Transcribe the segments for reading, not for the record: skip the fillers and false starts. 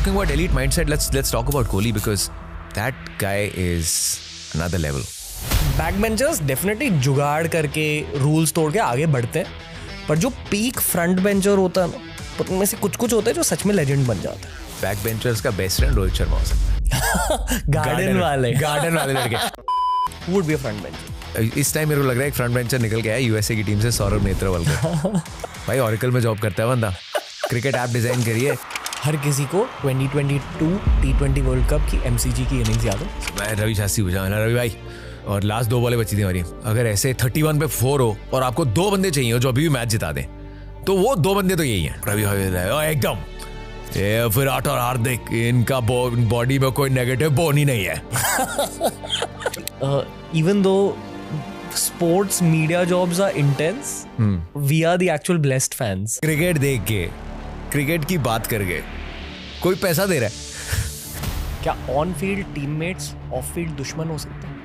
talking about elite mindset, let's talk about Kohli because that guy is another level. Backbenchers definitely जुगाड़ करके rules तोड़ के आगे बढ़ते हैं, पर जो पीक फ्रंट बेंचर होता है ना, उनमें से कुछ कुछ होते हैं जो सच में लेजेंड बन जाते हैं. बैकबेंचर्स का बेस्ट फ्रेंड रोहित शर्मा हो सकता है. गार्डन वाले लड़के. Would be a front bencher. इस टाइम मेरे को लग रहा है एक फ्रंट बेंचर निकल गया है यूएसए की टीम से, सौरभ नेत्रवाल का. भाई ऑरेकल में जॉब करता है बंदा, क्रिकेट ऐप डिजाइन करिए. हर किसी को 2022 T20 वर्ल्ड कप की MCG की इनिंग्स याद है. मैं रवि शास्त्री पूछा ना रवि भाई, और लास्ट 2 बॉलें बची थी हमारी, अगर ऐसे 31 पे 4 हो और आपको 2 बंदे चाहिए हो जो अभी भी मैच जिता दें, तो वो 2 बंदे तो यही हैं. रवि भाई एकदम ये विराट और हार्दिक, इनका बॉडी में कोई नेगेटिव बोन ही नहीं है. Even though sports media jobs are intense, we are the actual blessed fans. Cricket देख के, क्रिकेट की बात करके कोई पैसा दे रहा है. क्या on field teammates off field दुश्मन हो सकते हैं?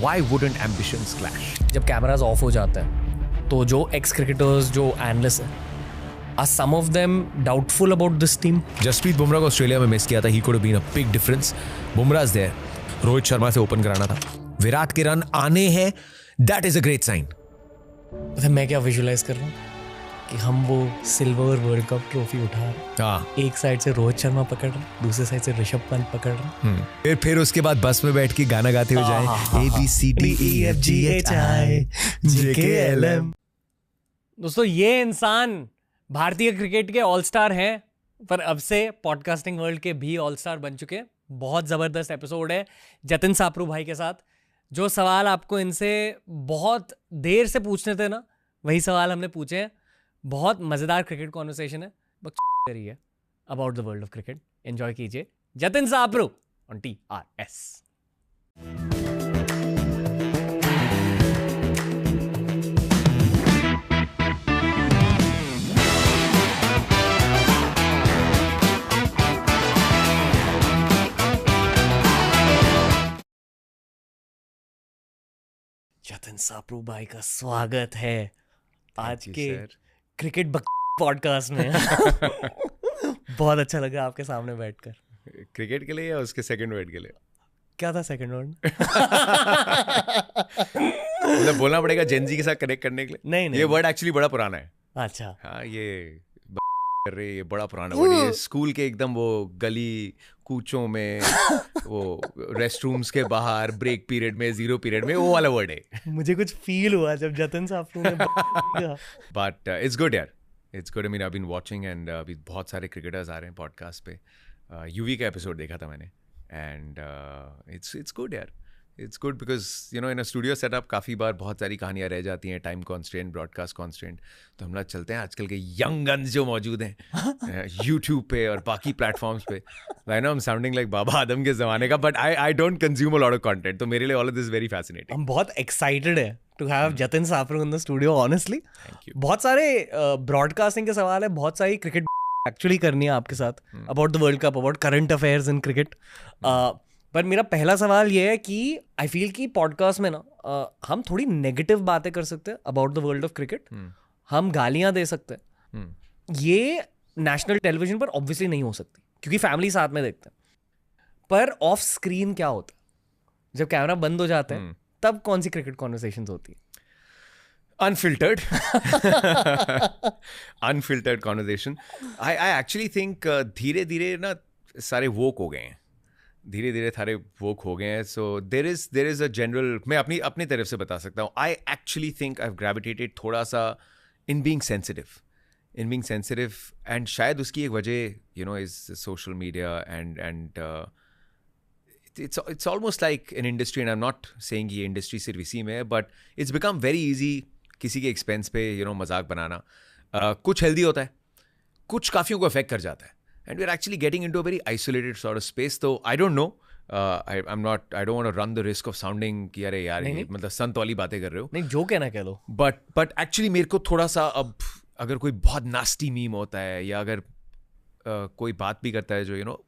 Why wouldn't ambitions clash? जब कैमरास ऑफ हो जाते हैं तो जो एक्स क्रिकेटर्स, जो एनालिस्ट हैं, are some of them doubtful about this team? Jasprit Bumrah को ऑस्ट्रेलिया में मिस किया था. He could have been a big difference. Bumrah is there. Rohit Sharma से ओपन कराना था. विराट के रन आने हैं. That is a great sign. मैं क्या विजुलाइज कर रहा हूँ कि हम वो सिल्वर वर्ल्ड कप ट्रॉफी उठा रहे हैं. हाँ. एक साइड से रोहित शर्मा पकड़ रहे हैं, दूसरे साइड से ऋषभ पंत पकड़ रहे हैं. फिर उसके बाद बस में बैठ के गाना गाते हुए जाए ABCDEFGHIJKLM. दोस्तों, ये इंसान भारतीय क्रिकेट के ऑल स्टार हैं, पर अब से पॉडकास्टिंग वर्ल्ड के भी ऑल स्टार बन चुके हैं. बहुत ज़बरदस्त एपिसोड है जतिन सापरू भाई के साथ. जो सवाल आपको इनसे बहुत देर से पूछने थे ना, वही सवाल हमने पूछे हैं. बहुत मज़ेदार क्रिकेट कॉन्वर्सेशन है, बस करिए about the world of cricket. Enjoy कीजिए जतिन सापरू ऑन TRS. जतिन सापरू भाई का स्वागत है आज के क्रिकेट पॉडकास्ट में. बहुत अच्छा लगा आपके सामने बैठकर. क्रिकेट के लिए या उसके सेकंड वर्ड के लिए? क्या था सेकंड वर्ड? मतलब बोलना पड़ेगा जेनजी के साथ कनेक्ट करने के लिए. नहीं ये वर्ड एक्चुअली बड़ा पुराना है. अच्छा. हाँ, ये कर रहे, ये बड़ा पुराना वर्ड. ये स्कूल के एकदम वो गली कूचों में, वो रेस्ट रूम्स के बाहर, ब्रेक पीरियड में, 0 पीरियड में, वो वाला वर्ड है. मुझे कुछ फील हुआ जब जतिन सापरू ने बट इट्स गुड यार, it's good. I mean I been watching and अभी बहुत सारे क्रिकेटर्स आ रहे हैं पॉडकास्ट पे. यूवी का एपिसोड देखा था मैंने एंड इट्स गुड यार. It's good because you know in a studio setup काफ़ी बार बहुत सारी कहानियाँ रह जाती हैं, टाइम कॉन्स्टेंट, ब्रॉडकास्ट कॉन्स्टेंट. तो हम लोग चलते हैं आजकल के यंग गन्स जो मौजूद हैं यूट्यूब पे और बाकी प्लेटफॉर्म्स पे. I know I am sounding like बाबा आदम के ज़माने का, but I don't consume a lot of content. तो मेरे लिए all of this very fascinating. हम बहुत एक्साइटेड है to have Jatin Sapru in the studio. Honestly बहुत सारे ब्रॉडकास्टिंग के सवाल है, बहुत सारी क्रिकेट एक्चुअली करनी है आपके साथ about the world cup, about current affairs in cricket. पर मेरा पहला सवाल ये है कि आई फील कि पॉडकास्ट में ना हम थोड़ी नेगेटिव बातें कर सकते हैं about the world of cricket. हम गालियां दे सकते हैं. ये नेशनल टेलीविजन पर ऑब्वियसली नहीं हो सकती क्योंकि फैमिली साथ में देखते हैं. पर ऑफ स्क्रीन क्या होता है जब कैमरा बंद हो जाता है, तब कौन सी क्रिकेट कॉन्वर्सेशंस होती है? Unfiltered unfiltered conversation. I actually think धीरे धीरे ना सारे woke हो गए हैं, धीरे धीरे सारे woke हो गए हैं. So there is a general, मैं अपनी तरफ से बता सकता हूँ. I actually think I've gravitated थोड़ा सा in being sensitive and शायद उसकी एक वजह you know is social media and it's almost like an industry, and I'm not saying ये industry सिर्फ इसी में है, but it's become very easy किसी के एक्सपेंस पे यू नो मजाक बनाना. कुछ हेल्दी होता है, कुछ काफ़ियों को अफेक्ट कर जाता है. And we are actually getting into a very isolated sort of space. तो I don't know, I don't want to run the risk of sounding कि अरे यार ये मतलब संत वाली बातें कर रहे हो. नहीं, जो कहना कह लो. बट एक्चुअली मेरे को थोड़ा सा अब अगर कोई बहुत नास्टी मीम होता है या अगर कोई बात भी करता है जो you know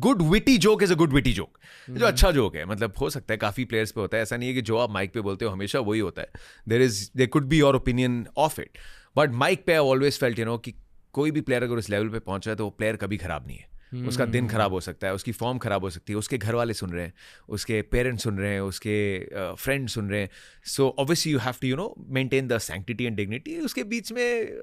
good witty joke is a good witty joke, जो अच्छा जोक है, मतलब हो सकता है काफ़ी प्लेयर्स पे होता है. ऐसा नहीं है कि जो आप माइक पे बोलते हो हमेशा वही होता है. There could be your opinion of it, but mic पे I always felt you know कि कोई भी प्लेयर अगर उस लेवल पे पहुंचा है तो वो प्लेयर कभी खराब नहीं है. उसका दिन खराब हो सकता है, उसकी फॉर्म खराब हो सकती है, उसके घर वाले सुन रहे हैं, उसके पेरेंट्स सुन रहे हैं, उसके फ्रेंड्स सुन रहे हैं. So obviously you have to maintain the sanctity and dignity. उसके बीच में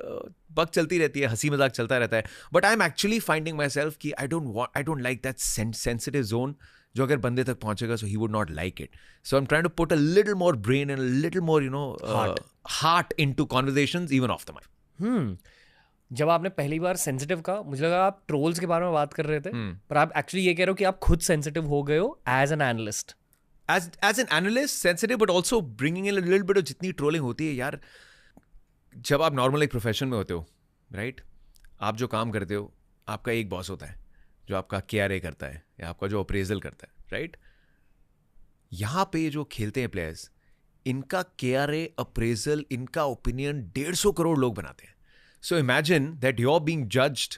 बक चलती रहती है, हंसी मजाक चलता रहता है. But I am actually finding myself कि I don't like that sensitive zone जो अगर बंदे तक पहुंचेगा so he would not like it. So I am trying to put a little more brain and little more heart into conversations even off the mic. जब आपने पहली बार sensitive कहा, मुझे लगा आप ट्रोल्स के बारे में बात कर रहे थे, पर आप एक्चुअली ये कह रहे हो कि आप खुद सेंसिटिव हो गए हो as an analyst. As an analyst, sensitive, but also bringing in a little bit of जितनी ट्रोलिंग होती है यार. जब आप नॉर्मल एक प्रोफेशन में होते हो, राइट, आप जो काम करते हो, आपका एक बॉस होता है जो आपका KRA करता है या आपका जो अप्रेजल करता है, राइट. यहाँ पे जो खेलते हैं प्लेयर्स, इनका KRA, अप्रेजल, इनका ओपिनियन 150 करोड़ लोग बनाते हैं. So imagine that you're being judged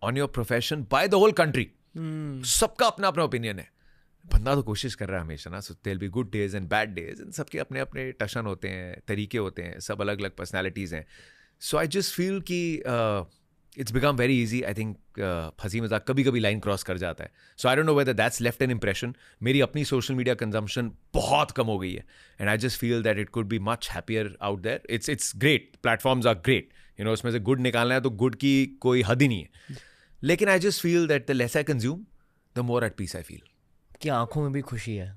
on your profession by the whole country. सबका अपना अपना ओपिनियन है. बंदा तो कोशिश कर रहा है हमेशा ना. So there'll be good days and bad days. And सबके अपने अपने टशन होते हैं, तरीके होते हैं, सब अलग अलग पर्सनैलिटीज़ हैं. So I just feel कि it's become very easy. I think हंसी मजाक कभी कभी लाइन क्रॉस कर जाता है. So I don't know whether that's left an impression. मेरी अपनी सोशल मीडिया कंजम्पशन बहुत कम हो गई है. And I just feel that it could be much happier out there. It's great. Platforms are great. उसमें से गुड निकालना है तो गुड की कोई हद ही नहीं है. लेकिन I just feel that the less I consume the more at peace I feel. कि आंखों में भी खुशी है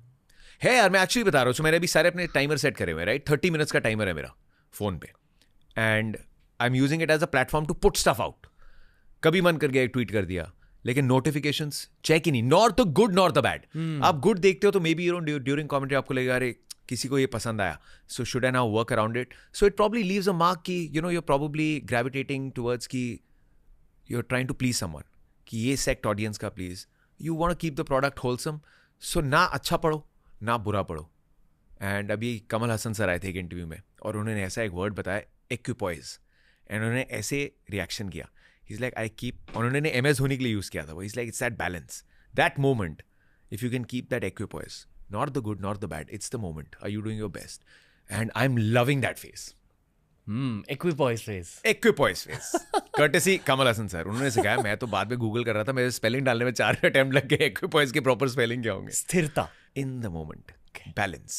यार. मैं एक्चुअली बता रहा हूँ. मैंने अभी सारे अपने टाइमर सेट करे हुए हैं, राइट. 30 मिनट्स का टाइमर है मेरा फोन पे. And I am using it as a platform to put stuff out. कभी मन कर गया एक ट्वीट कर दिया, लेकिन नोटिफिकेशंस चेक ही नहीं. Nor the good nor the bad. आप गुड देखते हो तो मे बी ड्यूरिंग कमेंट्री आपको लगेगा अरे किसी को ये पसंद आया, so should I now work around it. So it probably leaves a mark कि you're probably gravitating towards कि you're trying to please someone, कि ये सेक्ट ऑडियंस का please. You want to keep the product wholesome. So ना अच्छा पढ़ो ना बुरा पढ़ो. एंड अभी कमल हसन सर आए थे एक इंटरव्यू में और उन्होंने ऐसा एक वर्ड बताया, एक्यूपॉइज. एंड उन्होंने ऐसे रिएक्शन किया. He is like I keep, उन्होंने MS धोनी के लिए यूज किया था वो. He is like it's that balance, that moment. If you can keep that equipoise, not the good, not the bad. It's the moment. Are you doing your best? And I'm loving that phase. Equipoise phase. Equipoise phase. Courtesy Kamal Hassan sir. उन्होंने सिखाया. मैं तो बाद में Google कर रहा था. मेरे स्पेलिंग डालने में 4 अटेम्प्ट लग गए. Equipoise की प्रॉपर स्पेलिंग क्या होंगे? स्थिरता. In the moment. Balance.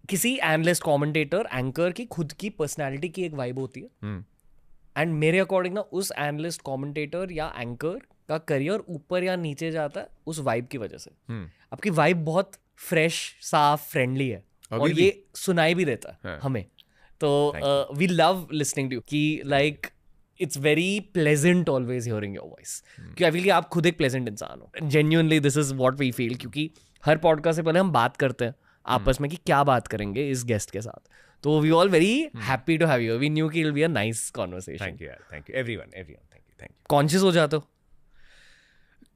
किसी एनालिस्ट, कमेंटेटर, एंकर की खुद की पर्सनालिटी की एक वाइब होती है. एंड मेरे अकॉर्डिंग ना उस एनालिस्ट, कमेंटेटर या एंकर का करियर ऊपर या नीचे जाता है उस वाइब की वजह से. आपकी वाइब बहुत फ्रेश, साफ, फ्रेंडली है और ये सुनाई भी देता है हमें. तो we love listening to you कि like it's very pleasant always hearing your voice. क्योंकि आई फील कि आप खुद एक प्लेजेंट इंसान हो. Genuinely this is what we feel. क्योंकि हर पॉडकास्ट से पहले हम बात करते हैं आपस में कि क्या बात करेंगे इस गेस्ट के साथ. तो we all very happy to have you. We knew कि it will be a nice conversation. Thank you everyone. Thank you. Conscious हो जाते हो?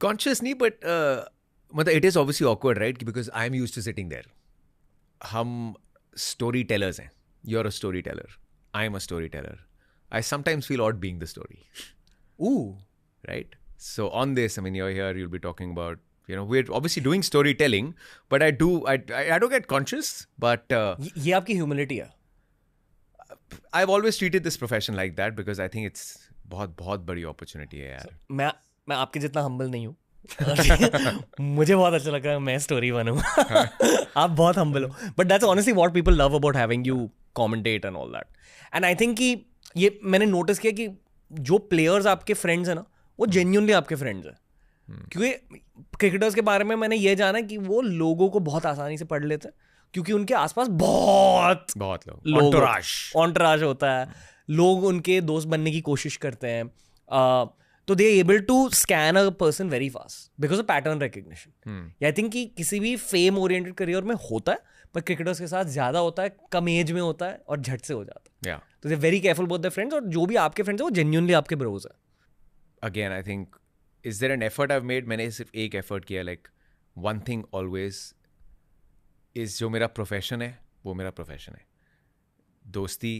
कॉन्शियस नहीं, बट मतलब it is obviously awkward, right, because I am used to sitting there. हम storytellers हैं. You are a storyteller, I am a storyteller. I sometimes feel odd being the story. Right? So on this, I mean, you're here, you'll be talking about, we're obviously doing storytelling, but I don't get conscious, but ये आपकी humility है. I've always treated this profession like that because I think it's बहुत बड़ी opportunity है यार. मैं आपके जितना हम्बल नहीं हूँ. मुझे बहुत अच्छा लग रहा है मैं स्टोरी बनूँ. आप बहुत हम्बल हो. But that's honestly what people love about having you commentate and all that. And I think कि ये मैंने नोटिस किया कि जो प्लेयर्स आपके फ्रेंड्स हैं ना वो जेन्युइनली आपके फ्रेंड्स हैं. क्योंकि क्रिकेटर्स के बारे में मैंने ये जाना कि वो लोगों को बहुत आसानी से पढ़ लेते हैं क्योंकि उनके आसपास बहुत लोग ऑन्टराज होता है. लोग उनके दोस्त बनने की कोशिश करते हैं. तो they able to scan a person very fast because of pattern recognition. I think कि किसी भी फेम ओरिएंटेड करियर में होता है, पर क्रिकेटर्स के साथ ज़्यादा होता है, कम एज में होता है और झट से हो जाता है. तो they very careful about their friends. और जो भी आपके फ्रेंड्स हैं वो जेन्युइनली आपके ब्रोज है. Again I think is there an effort I have made. मैंने सिर्फ एक एफर्ट किया. Like one thing always is, जो मेरा प्रोफेशन है वो मेरा प्रोफेशन है. दोस्ती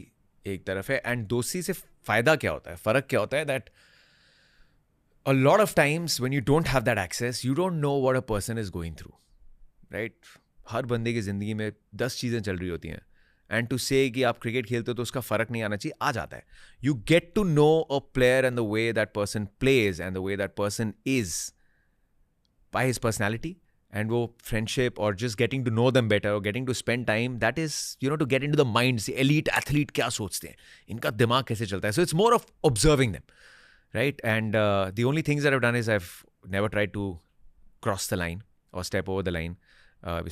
एक तरफ है. एंड दोस्ती से फ़ायदा क्या होता है, फ़र्क क्या होता है, that a lot of times when you don't have that access, you don't know what a person is going through, right? हर बंदे की ज़िंदगी में 10 चीज़ें चल रही होती हैं. एंड टू से कि आप क्रिकेट खेलते हो तो उसका फ़र्क नहीं आना चाहिए, आ जाता है. You get to know a player and the way that person plays and the way that person is by his personality. And वो friendship or just getting to know them better or getting to spend time, that is, to get into the minds. Elite athlete क्या सोचते हैं, इनका दिमाग कैसे चलता है. So it's more of observing them, right? And the only things that I've done is I've never tried to cross the line or step over the line.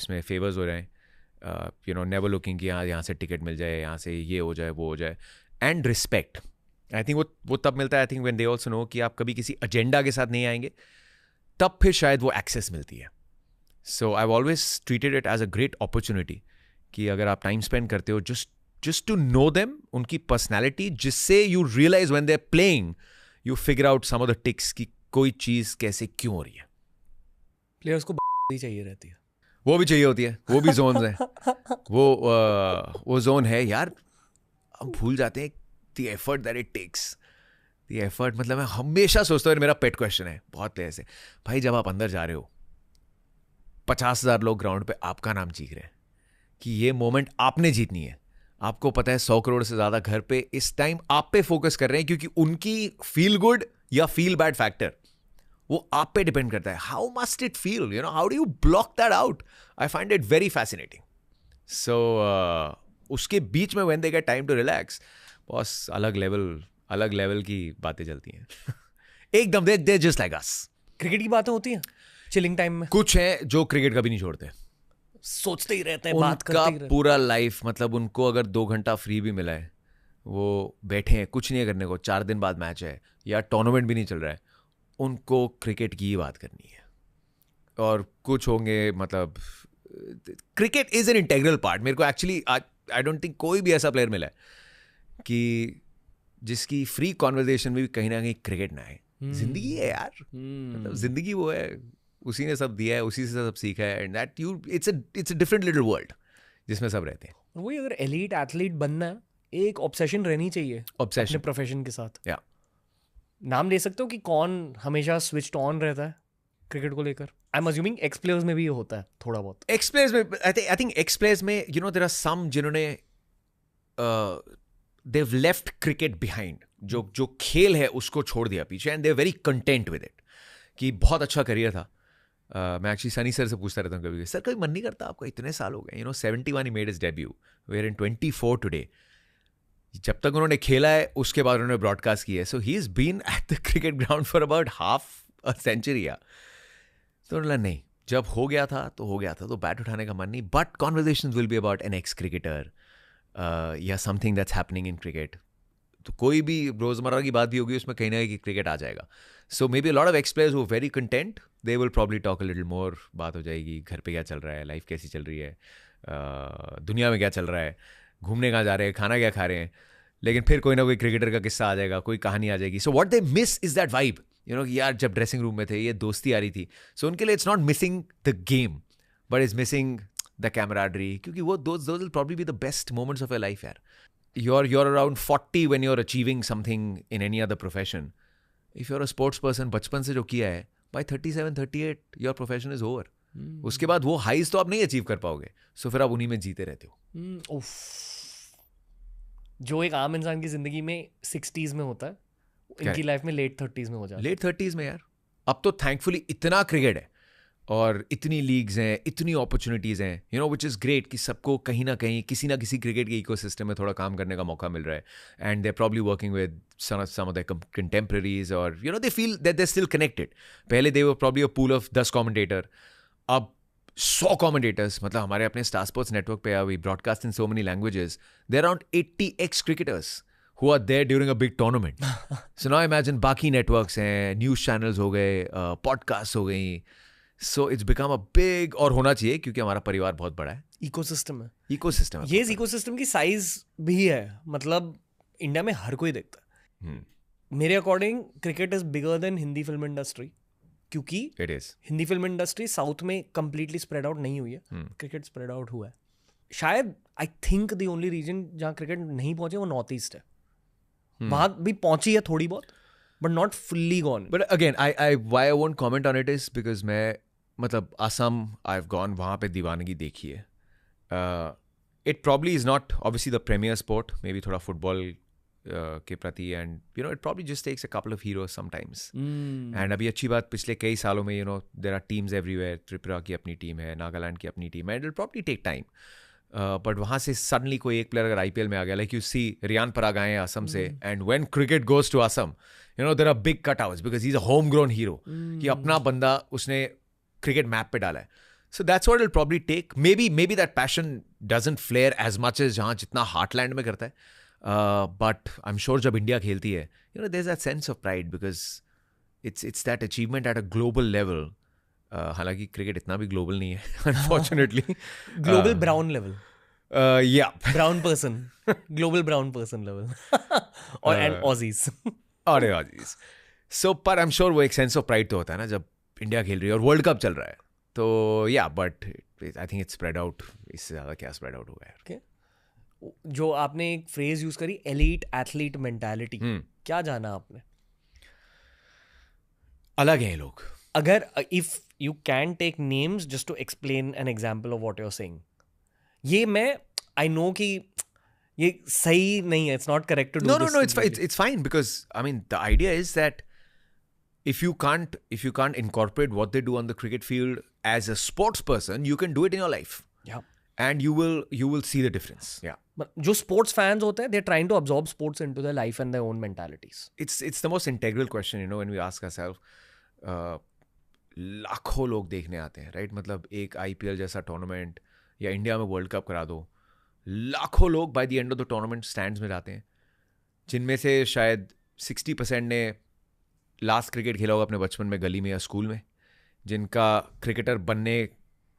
इसमें favors हो रहे हैं, never looking कि यहाँ से ticket मिल जाए, यहाँ से ये हो जाए, वो हो जाए. And respect. I think वो तब मिलता है, I think when they also know कि आप कभी किसी agenda के साथ नहीं आएंगे, तब फिर शायद वो access मिलती है. So I've always treated it as a great opportunity कि अगर आप time spend करते हो just to know them, उनकी personality, जिससे you realize when they're playing, you figure out some of the ticks कि कोई चीज़ कैसे क्यों हो रही है. Players को ही चाहिए रहती है. वो भी चाहिए होती है, वो भी zones हैं. वो zone है यार, हम भूल जाते हैं the effort that it takes. The effort, मतलब मैं हमेशा सोचता हूँ, मेरा pet question है बहुत प्लेयर से, भाई जब आप अंदर जा रहे हो 50,000 लोग ग्राउंड पे आपका नाम चीख रहे हैं कि ये मोमेंट आपने जीतनी है. आपको पता है 100 करोड़ से ज्यादा घर पे इस टाइम आप पे फोकस कर रहे हैं, क्योंकि उनकी फील गुड या फील बैड फैक्टर वो आप पे डिपेंड करता है. How must it feel, how do you block that out? I find it very fascinating. So उसके बीच में when they get time to relax, boss अलग लेवल की बातें चलती हैं. एकदम they just like us. Cricket की बातें होती हैं चिलिंग टाइम में. कुछ हैं जो क्रिकेट कभी नहीं छोड़ते, सोचते ही रहते हैं, बात करते ही रहते हैं. पूरा लाइफ, मतलब उनको अगर 2 घंटा फ्री भी मिला है, वो बैठे हैं कुछ नहीं करने को, 4 दिन बाद मैच है या टूर्नामेंट भी नहीं चल रहा है, उनको क्रिकेट की ही बात करनी है. और कुछ होंगे, मतलब cricket is an integral part. मेरे को एक्चुअली आई डोंट थिंक कोई भी ऐसा प्लेयर मिला है कि जिसकी फ्री कॉन्वर्जेशन में भी कहीं ना कहीं क्रिकेट ना है. जिंदगी है यार, मतलब जिंदगी वो है, उसी ने सब दिया है, उसी से सब सीखा है. And that it's a different little world जिसमें सब रहते हैं. वही, अगर एलीट एथलीट बनना है, एक ऑब्सेशन रहनी चाहिए अपने प्रोफेशन के साथ. या नाम ले सकते हो कि कौन हमेशा स्विच्ड ऑन रहता है क्रिकेट को लेकर? I am assuming x players में भी ये होता है थोड़ा बहुत. एक्स प्लेयर्स में आई थिंक एक्स प्लेयर्स में देयर आर सम जिन्होंने they have left cricket behind. जो खेल है उसको छोड़ दिया पीछे, and they are very content with it कि बहुत अच्छा करियर था. मैं एक्चुअली सनी सर से पूछता रहता हूँ कभी, सर कभी मन नहीं करता आपका, इतने साल हो गए, 71 ही made his debut, we are in 24 today. जब तक उन्होंने खेला है उसके बाद उन्होंने ब्रॉडकास्ट किया है. So he is been at the cricket ground for about half a century. तो उन्होंने नहीं, जब हो गया था तो बैट उठाने का मन नहीं. But conversations will be about an ex cricketer या something that's happening in cricket. तो कोई भी रोजमर्रा की बात भी होगी, उसमें कहीं ना कहीं क्रिकेट आ जाएगा. So maybe a lot of ex players who very content, they will probably talk a little more. बात हो जाएगी घर पे क्या चल रहा है, लाइफ कैसी चल रही है, दुनिया में क्या चल रहा है, घूमने कहाँ जा रहे हैं, खाना क्या खा रहे हैं. लेकिन फिर कोई ना कोई क्रिकेटर का किस्सा आ जाएगा, कोई कहानी आ जाएगी. So what they miss is that vibe, कि यार जब ड्रेसिंग रूम में थे ये दोस्ती आ रही थी. सो उनके लिए it's not missing the game, but is missing the camaraderie, क्योंकि वो those will probably be the best moments of your life. यार you're around 40 when you're achieving something in any other profession. If you're a sports person, बचपन से जो किया है, by 37, 38 your profession is over. उसके बाद वो हाइज तो आप नहीं अचीव कर पाओगे. सो फिर आप उन्हीं में जीते रहते हो. जो एक आम इंसान की जिंदगी में 60s में होता है, इनकी लाइफ में लेट 30s में हो जाता है. लेट 30s में यार, अब तो थैंकफुली इतना क्रिकेट है और इतनी लीग्स हैं, इतनी अपॉर्चुनिटीज़ हैं, विच इज़ ग्रेट कि सबको कहीं ना कहीं किसी ना किसी क्रिकेट के इकोसिस्टम में थोड़ा काम करने का मौका मिल रहा है. And they are probably working with some of their contemporaries, और they feel that they still connected. पहले they were probably a pool of 10 commentator, अब 100 कमेंटेटर्स. मतलब हमारे अपने स्टार स्पोर्ट्स नेटवर्क पे we broadcast in so many languages. There around 80 ex cricketers who are there during a big tournament. So now imagine बाकी networks हैं, news channels हो गए, podcast हो गई. So it's become a big, और होना चाहिए क्योंकि हमारा परिवार बहुत बड़ा है. इकोसिस्टम है. ये इस इकोसिस्टम की साइज भी है, मतलब इंडिया में हर कोई देखता है. मेरे according cricket is bigger than Hindi film industry, क्योंकि हिंदी फिल्म इंडस्ट्री साउथ में कंप्लीटली स्प्रेड आउट नहीं हुई है, क्रिकेट स्प्रेड आउट हुआ है. शायद I think the only reason जहाँ क्रिकेट नहीं पहुंचे वो नॉर्थ ईस्ट है. वहां भी पहुंची है थोड़ी बहुत, but not fully gone. But again I why I won't comment on it is because मैं, मतलब असम आई हैव गॉन, वहाँ पे दीवानगी देखी है. it probably is not obviously the premier sport, maybe thoda football के प्रति, and you know it probably just takes a couple of heroes sometimes. And अभी अच्छी बात पिछले कई सालों में you know there are teams everywhere. Tripura की अपनी टीम है, नागालैंड की अपनी टीम है, and it'll probably take time. But वहाँ से suddenly कोई एक प्लेयर अगर IPL में आ गया, like you see Riyan Parag आए हैं असम से, and when cricket goes to Assam, you know there are big cutouts because he's a homegrown hero. कि अपना बंदा उसने cricket map पे डाला है. So that's what it'll probably take. Maybe that passion doesn't flare as much as जहाँ जितना heartland में करता है. But I'm sure जब इंडिया खेलती है, you know, there's that sense of pride because it's that achievement at a global level. हालांकि cricket इतना भी ग्लोबल नहीं है, unfortunately. Global brown level. Yeah. Brown person. Global brown person level. And Aussies. अरे Aussies. So, पर I'm sure वो एक sense of pride तो होता है ना जब इंडिया खेल रही है और वर्ल्ड कप चल रहा है. तो yeah, but I think it's spread out. इससे ज़्यादा क्या spread out होगा यार. Okay. जो आपने एक फ्रेज यूज करी, एलीट एथलीट मेंटालिटी, क्या जाना आपने? अलग हैं लोग. अगर if you can take names just to explain an example of what you are saying, ये मैं आई नो कि ये सही नहीं है, it's not correct to do this. No, it's fine because I mean the idea is that if you can't incorporate what they do on the cricket field as a sports person, you can do it in your life. Yeah. And you will see the difference. Yeah. जो sports fans होते हैं, they're trying to absorb sports into their life and their own mentalities. It's the most integral question, you know, when we ask ourselves. लाखों लोग देखने आते हैं, right? मतलब एक IPL जैसा टूर्नामेंट या इंडिया में वर्ल्ड कप करा दो, लाखों लोग by the end of the tournament stands में जाते हैं, जिनमें से शायद 60% ने लास्ट क्रिकेट खेला होगा अपने बचपन में गली में या स्कूल में, जिनका क्रिकेटर बनने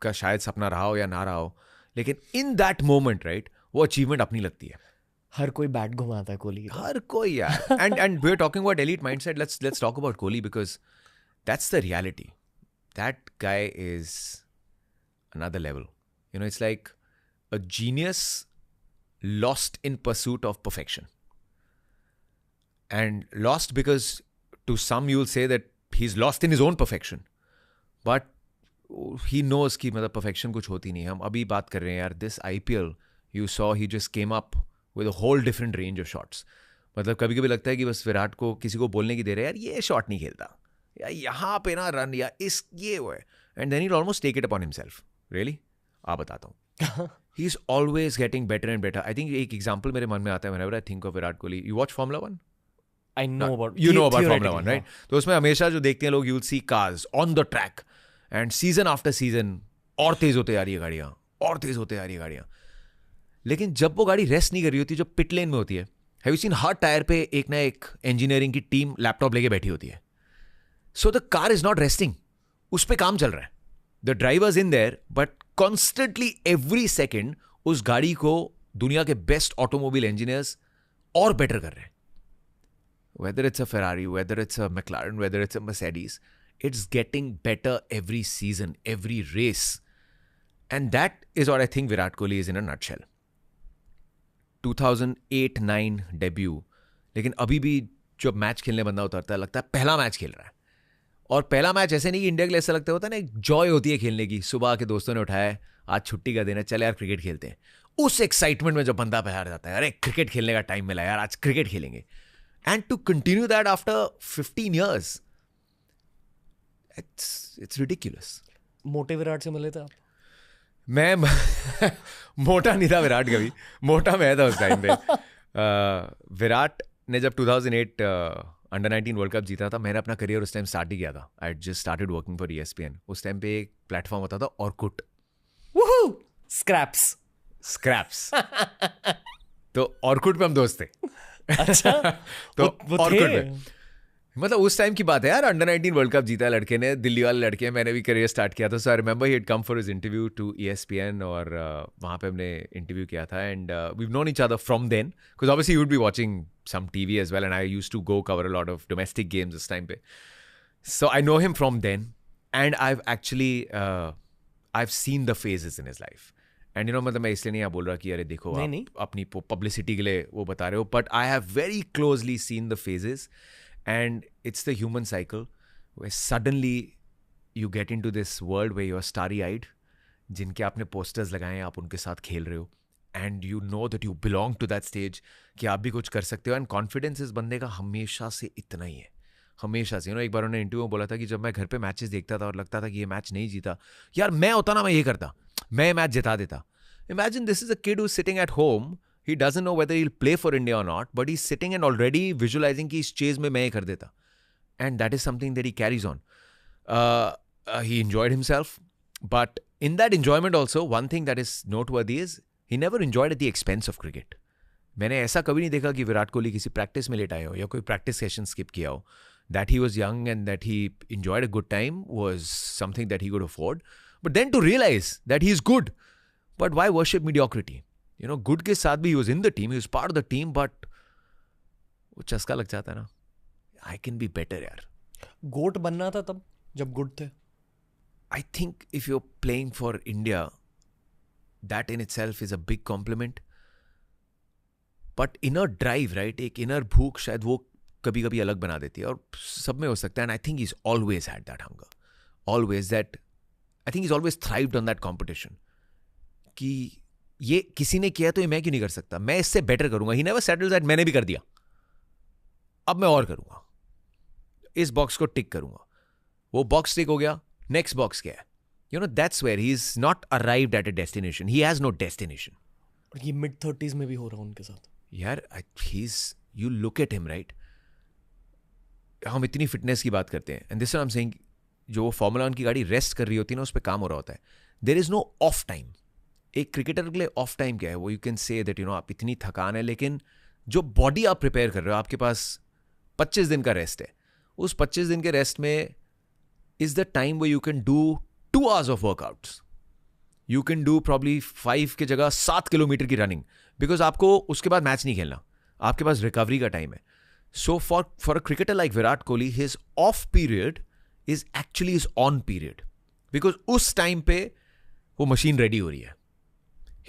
का शायद सपना रहा हो या ना रहा हो, लेकिन इन दैट मोमेंट राइट वो अचीवमेंट अपनी लगती है. हर कोई बैट घुमाता है कोहली, हर कोई यार. And we are talking about elite mindset. Let's talk about Kohli because that's the reality. That guy is another level. You know, it's like a genius lost in pursuit of perfection. And lost because to some you'll say that he's lost in his own perfection. But he knows कि मतलब perfection कुछ होती नहीं है. हम अभी बात कर रहे हैं यार, this IPL you saw he just came up with a whole different range of shots. मतलब कभी कभी लगता है कि बस विराट को किसी को बोलने की दे रहे हैं यार ये शॉट नहीं खेलता या यहाँ पे ना रन या इस ये वो है. And then he'll almost take it upon himself. Really? आप बताता हूँ. He's always getting better and better. I think एक example मेरे मन में आता है whenever I think of Virat Kohli. You watch Formula 1? I know about. You know about Formula 1, right? तो उसमें हमेशा जो देखते हैं लोग, you'll see cars on the track and season after season और तेज होते आ रही है गाड़ियाँ, और तेज होते आ रही है गाड़ियाँ. लेकिन जब वो गाड़ी रेस्ट नहीं कर रही होती, जो पिट लेन में होती है, have you seen her tyre पे एक ना एक इंजीनियरिंग की टीम लैपटॉप लेके बैठी होती है. So the car is not resting, उस पर काम चल रहा है. The drivers in their but constantly every second उस गाड़ी को दुनिया के बेस्ट ऑटोमोबाइल इंजीनियर्स और बेटर कर रहे हैं. Whether it's a Ferrari, whether it's a McLaren, whether it's a Mercedes, it's getting better every season, every race. And that is what I think Virat Kohli is in a nutshell. 2008-9 debut. लेकिन अभी भी जब match खेलने बंदा उतरता है, लगता है पहला मैच खेल रहा है. और पहला मैच ऐसे नहीं कि इंडिया के लिए ऐसा लगता होता है ना, एक जॉय होती है खेलने की. सुबह के दोस्तों ने उठाया, आज छुट्टी का दिन है, चले यार क्रिकेट खेलते हैं. उस एक्साइटमेंट में जब बंदा बाहर जाता है, अरे क्रिकेट खेलने का टाइम मिला यार, आज क्रिकेट खेलेंगे. And to continue that after 15 years, it's ridiculous. मोटे विराट से मिले थे आप? मैं मोटा नहीं था विराट कभी, मोटा मैं था उस टाइम पे. विराट ने जब 2008 अंडर 19 वर्ल्ड कप जीता था, मैंने अपना करियर उस टाइम स्टार्ट ही किया था. I just started working for ESPN. उस टाइम पे एक प्लेटफॉर्म होता था ऑर्कुट. स्क्रैप्स. तो ऑर्कुट पे हम दोस्त थे. अच्छा. तो ऑर्कुट में मतलब उस टाइम की बात है यार, अंडर 19 वर्ल्ड कप जीता लड़के ने, दिल्ली वाले लड़के. मैंने भी करियर स्टार्ट किया था. So I remember he had come for his interview to ESPN और वहाँ पे हमने इंटरव्यू किया था. And we have known each other from then because obviously you would be watching some TV as well and I used to go cover a lot of domestic games उस time पे. So I know him from then and I have seen the phases in his life. And you know मतलब मैं इसलिए नहीं बोल रहा कि अरे देखो आप अपनी पब्लिसिटी के लिए वो बता रहे हो, but I have very closely seen the phases and it's the human cycle way suddenly you get into this world way you are starry eyed, जिनके आपने पोस्टर्स लगाए हैं, आप उनके साथ खेल रहे हो and you know that you belong to that stage कि आप भी कुछ कर सकते हो. And confidence इस बंदे का हमेशा से इतना ही है, हमेशा से. एक बार उन्होंने इंटरव्यू में बोला था कि जब मैं घर पे मैचेस देखता था और लगता था कि ये मैच नहीं जीता, यार मैं होता ना, मैं ये करता, मैं मैच जिता देता. Imagine this is a kid who's sitting at home. He doesn't know whether he'll play for India or not, but he's sitting and already visualizing कि इस chase में मैं ये कर देता. And that is something that he carries on. He enjoyed himself, but in that enjoyment also, one thing that is noteworthy is he never enjoyed at the expense of cricket. मैंने ऐसा कभी नहीं देखा कि विराट कोहली किसी प्रैक्टिस में late आया हो या कोई प्रैक्टिस सेशन स्किप किया हो. That he was young and that he enjoyed a good time was something that he could afford. But then to realize that he is good, but why worship mediocrity? Good के साथ भी he was in the team, he was part of the team, but वो चस्का लग जाता है ना, I can be better यार. गोट बनना था तब जब गुड थे. I think if you're playing for India, that in itself is a big compliment. But inner drive, right? एक inner भूख शायद वो कभी कभी अलग बना देती है, और सब में हो सकता है. And I think he's always had that hunger. Always that. I think he's always thrived on that competition. कि ये किसी ने किया तो ये मैं क्यों नहीं कर सकता, मैं इससे बेटर करूंगा. He never settles that मैंने भी कर दिया, अब मैं और करूंगा, इस बॉक्स को टिक करूंगा. वो बॉक्स टिक हो गया, नेक्स्ट बॉक्स क्या है? That's where he's not arrived at a destination. He has no destination. ये मिड 30s में भी हो रहा है उनके साथ यार. You look at him, right? हम इतनी फिटनेस की बात करते हैं, and this I am saying, जो फॉर्मूला 1 की गाड़ी रेस्ट कर रही होती है ना, उस पर काम हो रहा होता है. There is no off time. एक क्रिकेटर के लिए ऑफ टाइम क्या है? वो यू कैन से दैट आप इतनी थकान है, लेकिन जो बॉडी आप प्रिपेयर कर रहे हो, आपके पास 25 दिन का रेस्ट है. उस 25 दिन के रेस्ट में इज द टाइम वो you can do 2 hours of workouts. You can do probably 5 की जगह 7 किलोमीटर की रनिंग, बिकॉज आपको उसके बाद मैच नहीं खेलना, आपके पास रिकवरी का टाइम है. So for a cricketer like Virat Kohli, his off period is actually his on period. Because उस टाइम पे वो मशीन रेडी हो रही है.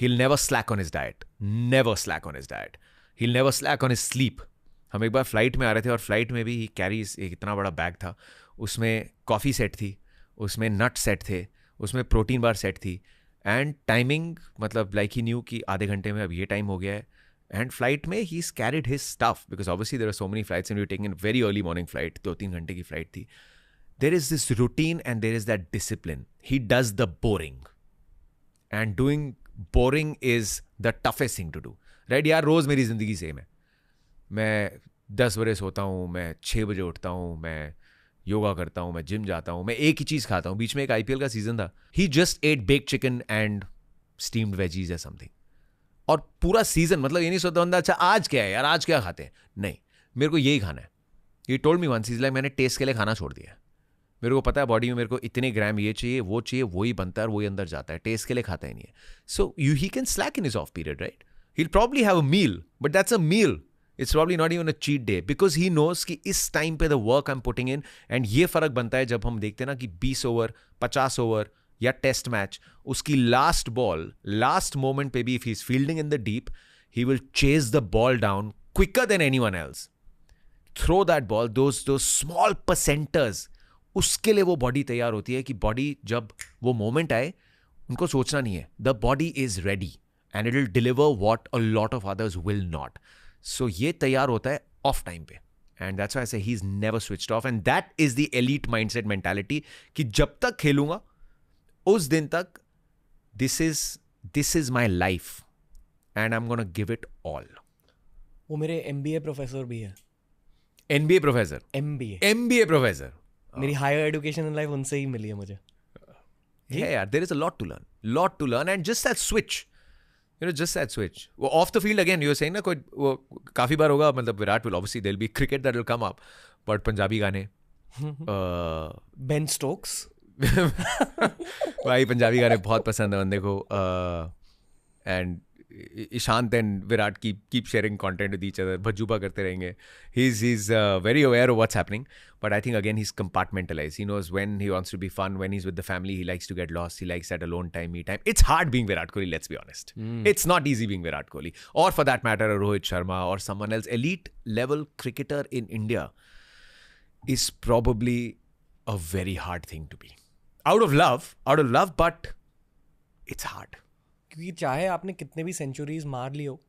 He'll never slack on his diet. Never slack on his diet. He'll never slack on his sleep. हम एक बार flight में आ रहे थे, और फ्लाइट में भी he carries एक इतना बड़ा बैग था, उसमें कॉफ़ी सेट थी, उसमें नट सेट थे, उसमें प्रोटीन बार सेट थी, एंड टाइमिंग मतलब लाइक ही न्यू कि आधे घंटे में अब ये टाइम हो गया है. And flight में he's carried his stuff, because obviously there are so many flights and we were taking a very early morning flight, 2-3 घंटे की flight थी. There is this routine and there is that discipline. He does the boring. And doing boring is the toughest thing to do. Right? यार रोज़ मेरी ज़िंदगी same है. मैं 10 बजे सोता हूँ, मैं 6 बजे उठता हूँ, मैं योगा करता हूँ, मैं जिम जाता हूँ, मैं एक ही चीज़ खाता हूँ. बीच में एक IPL का सीजन था. He just ate baked chicken and steamed veggies or something. और पूरा सीजन, मतलब ये नहीं सोचता बंदा अच्छा आज क्या है यार, आज क्या खाते हैं, नहीं, मेरे को यही खाना है. ये टोल्ड मी वंस, लाइक मैंने टेस्ट के लिए खाना छोड़ दिया है. मेरे को पता है बॉडी में मेरे को इतने ग्राम ये चाहिए, वही बनता है और वही अंदर जाता है, टेस्ट के लिए खाता ही नहीं है. So he can slack in his off period, right? He probably have a meal, but that's a meal. It's probably not even a cheat day, because he knows कि इस टाइम पे the work I am putting in. And ये फर्क बनता है जब हम देखते हैं ना कि 20 ओवर 50 ओवर या टेस्ट मैच, उसकी लास्ट बॉल, लास्ट मोमेंट पे भी if he is fielding in the deep, he will chase the ball down quicker than anyone else, throw that ball, those small percenters. उसके लिए वो body तैयार होती है कि बॉडी जब वो मोमेंट आए, उनको सोचना नहीं है, the body is ready and it will deliver what a lot of others will not. So ये तैयार होता है ऑफ टाइम पे, and that's why I say he is never switched off. And that is the elite mindset mentality कि जब तक खेलूंगा उस दिन तक this is my life and I am gonna give it all. वो मेरे MBA प्रोफेसर भी है. NBA professor? MBA professor. मेरी हायर एजुकेशन इन लाइफ उनसे ही मिली है मुझे. Yeah, यार, there is a lot to learn, and just that switch. वो off the field again, you were saying ना, कोई वो काफी बार होगा, मतलब Virat will obviously there'll be cricket that will come up, but Punjabi गाने, बेन स्टोक्स. भाई पंजाबी गाने बहुत पसंद है बंदे को. And Ishant and Virat keep sharing content with each other, Bhajjupa करते रहेंगे. He is very aware of what's happening, but I think again he is compartmentalised. He knows when he wants to be fun, when he is with the family, he likes to get lost, he likes that alone time, me time. It's hard being Virat Kohli, let's be honest. It's not easy being Virat Kohli, और for that matter Rohit Sharma और someone else. Elite level cricketer in India is probably a very hard thing to be. Out of love, but it's hard. क्योंकि चाहे आपने कितने भी centuries मार ली हो,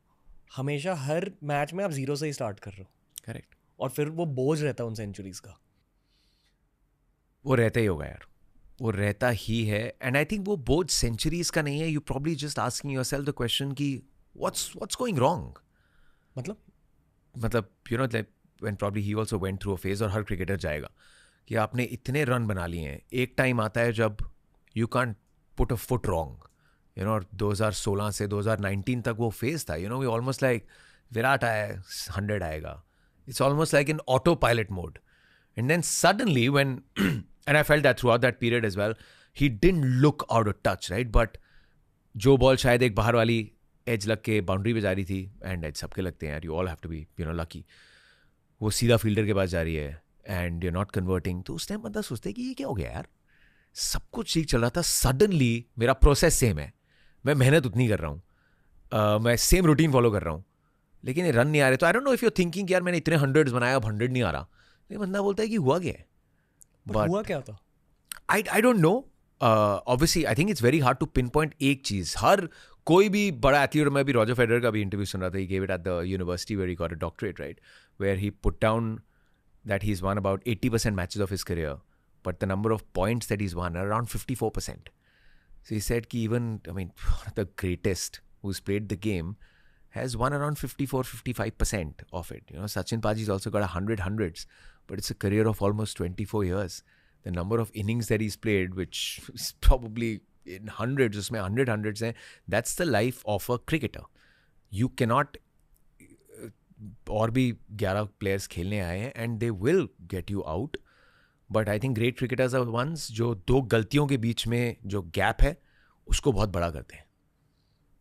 हमेशा हर मैच में आप 0 से ही स्टार्ट कर रहे हो. करेक्ट. और फिर वो बोझ रहता है उन सेंचुरीज का. वो रहता ही होगा यार, वो रहता ही है. एंड आई थिंक वो बोझ सेंचुरीज का नहीं है. You probably just asking yourself the question कि व्हाट्स गोइंग रॉन्ग. मतलब you know like when probably he also went through a phase, और हर क्रिकेटर जाएगा, कि आपने इतने रन बना लिए हैं. एक टाइम आता है जब you can't put a foot wrong, you know. और 2016 से 2019 तक वो फेज था, you know. We almost like Virat आया 100 आएगा. It's almost like in autopilot mode. And then suddenly when, and I felt that throughout that period as well, he didn't look out of touch, right? But जो ball शायद एक बाहर वाली as लग के boundary पे जा रही थी, एंड एज सबके लगते हैं यार, you all have to be you know lucky, वो सीधा फील्डर के पास जा रही है एंड यू नॉट कन्वर्टिंग. तो उस टाइम बंदा सोचते कि ये क्या हो गया यार, सब कुछ ठीक चल रहा था, सडनली मेरा प्रोसेस सेम है, मैं मेहनत उतनी कर रहा हूँ, मैं सेम रूटीन फॉलो कर रहा हूँ, लेकिन ये रन नहीं आ रहे. तो I don't know if you thinking यार मैंने इतने 100s बनाया, अब 100 नहीं आ रहा. ये बंदा बोलता है कि हुआ क्या है. बट हुआ क्या था? I don't know. Obviously I think it's very hard to pinpoint एक चीज. हर कोई भी बड़ा एथलीट, मैं भी रॉजर फेडरर का भी इंटरव्यू सुन रहा था, he gave it at the university where he got a doctorate, right, where he put down that he's won about 80% matches of his career, but the number of points that he's won are around 54%. So he said ki even, I mean, the greatest who's played the game has won around 54-55% of it. You know, Sachin Paji's also got 100 hundreds, but it's a career of almost 24 years. The number of innings that he's played, which is probably in hundreds, usme 100 hundreds, that's the life of a cricketer. You cannot, और भी 11 players खेलने आए हैं and they will get you out. But I think great cricketers are ones जो दो गलतियों के बीच में जो गैप है उसको बहुत बड़ा करते हैं.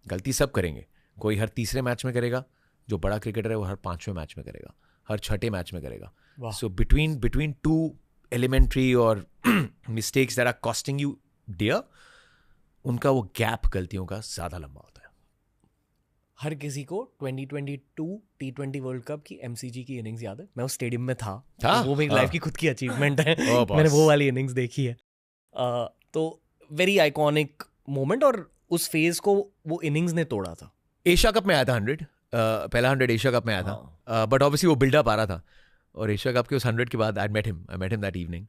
गलती सब करेंगे, कोई हर तीसरे मैच में करेगा, जो बड़ा क्रिकेटर है वो हर 5वें मैच में करेगा, हर 6ठे मैच में करेगा. सो बिटवीन टू एलिमेंट्री और mistakes that are costing you dear, उनका वो गैप गलतियों का ज़्यादा लंबा होता है. हर किसी को 2022 T20 वर्ल्ड कप की MCG की इनिंग्स याद है. मैं उस स्टेडियम में था. तो वो मेरी लाइफ की खुद की अचीवमेंट है. मैंने वो वाली इनिंग्स देखी है. तो वेरी आइकॉनिक मोमेंट, और उस फेज को वो इनिंग्स ने तोड़ा था. एशिया कप में आया था 100, पहला 100 एशिया कप में आया था. बट ऑब्वियसली वो बिल्डअप आ रहा था, और एशिया कप के उस 100 के बाद I met him that evening,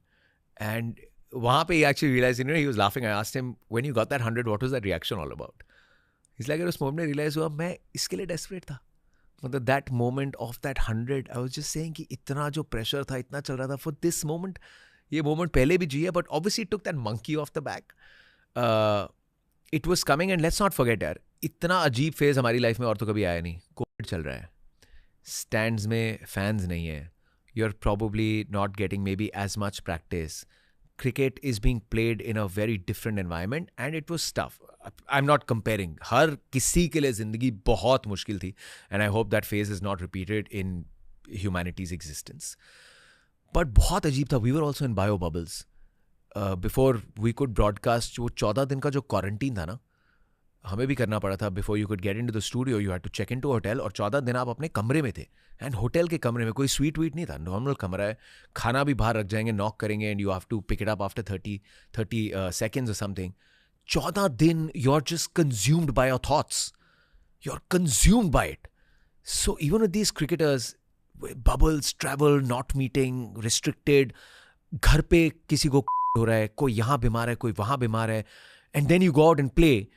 and वहाँ पे ही actually realise, you know, he was laughing. I asked him when you got that 100 what was that reaction all about. It's like उस मोमेंट में realise हुआ मैं इसके लिए डेस्परेट था. मतलब that moment of that 100, I was just saying कि इतना जो प्रेशर था, इतना चल रहा था फॉर दिस मोमेंट. ये मोमेंट पहले भी जी है, but obviously took that monkey of the back. It was coming, and let's not forget यार, इतना अजीब फेज हमारी लाइफ में और तो कभी आया नहीं. कोविड चल रहा है, स्टैंड्स में फैंस नहीं है, you are probably not getting maybe as much practice. Cricket is being played in a very different environment, and it was tough. I'm not comparing. हर किसी के लिए ज़िंदगी बहुत मुश्किल थी, and I hope that phase is not repeated in humanity's existence. But बहुत अजीब था. We were also in bio bubbles. Before we could broadcast, वो 14 दिन का जो क्वारंटीन था ना, हमें भी करना पड़ा था. Before you could get into the studio you had to check into hotel, और 14 दिन आप अपने कमरे में थे. एंड होटल के कमरे में कोई स्वीट वीट नहीं था, नॉर्मल कमरा है. खाना भी बाहर रख जाएंगे, नॉक करेंगे, and you have to pick it up after 30 seconds or something. 14 दिन you are just consumed by your thoughts, you are consumed by it. So even with these cricketers, bubbles, travel, not meeting, restricted, घर पे किसी को हो रहा है, कोई यहाँ बीमार है, कोई वहाँ बीमार है, and then you go out and play.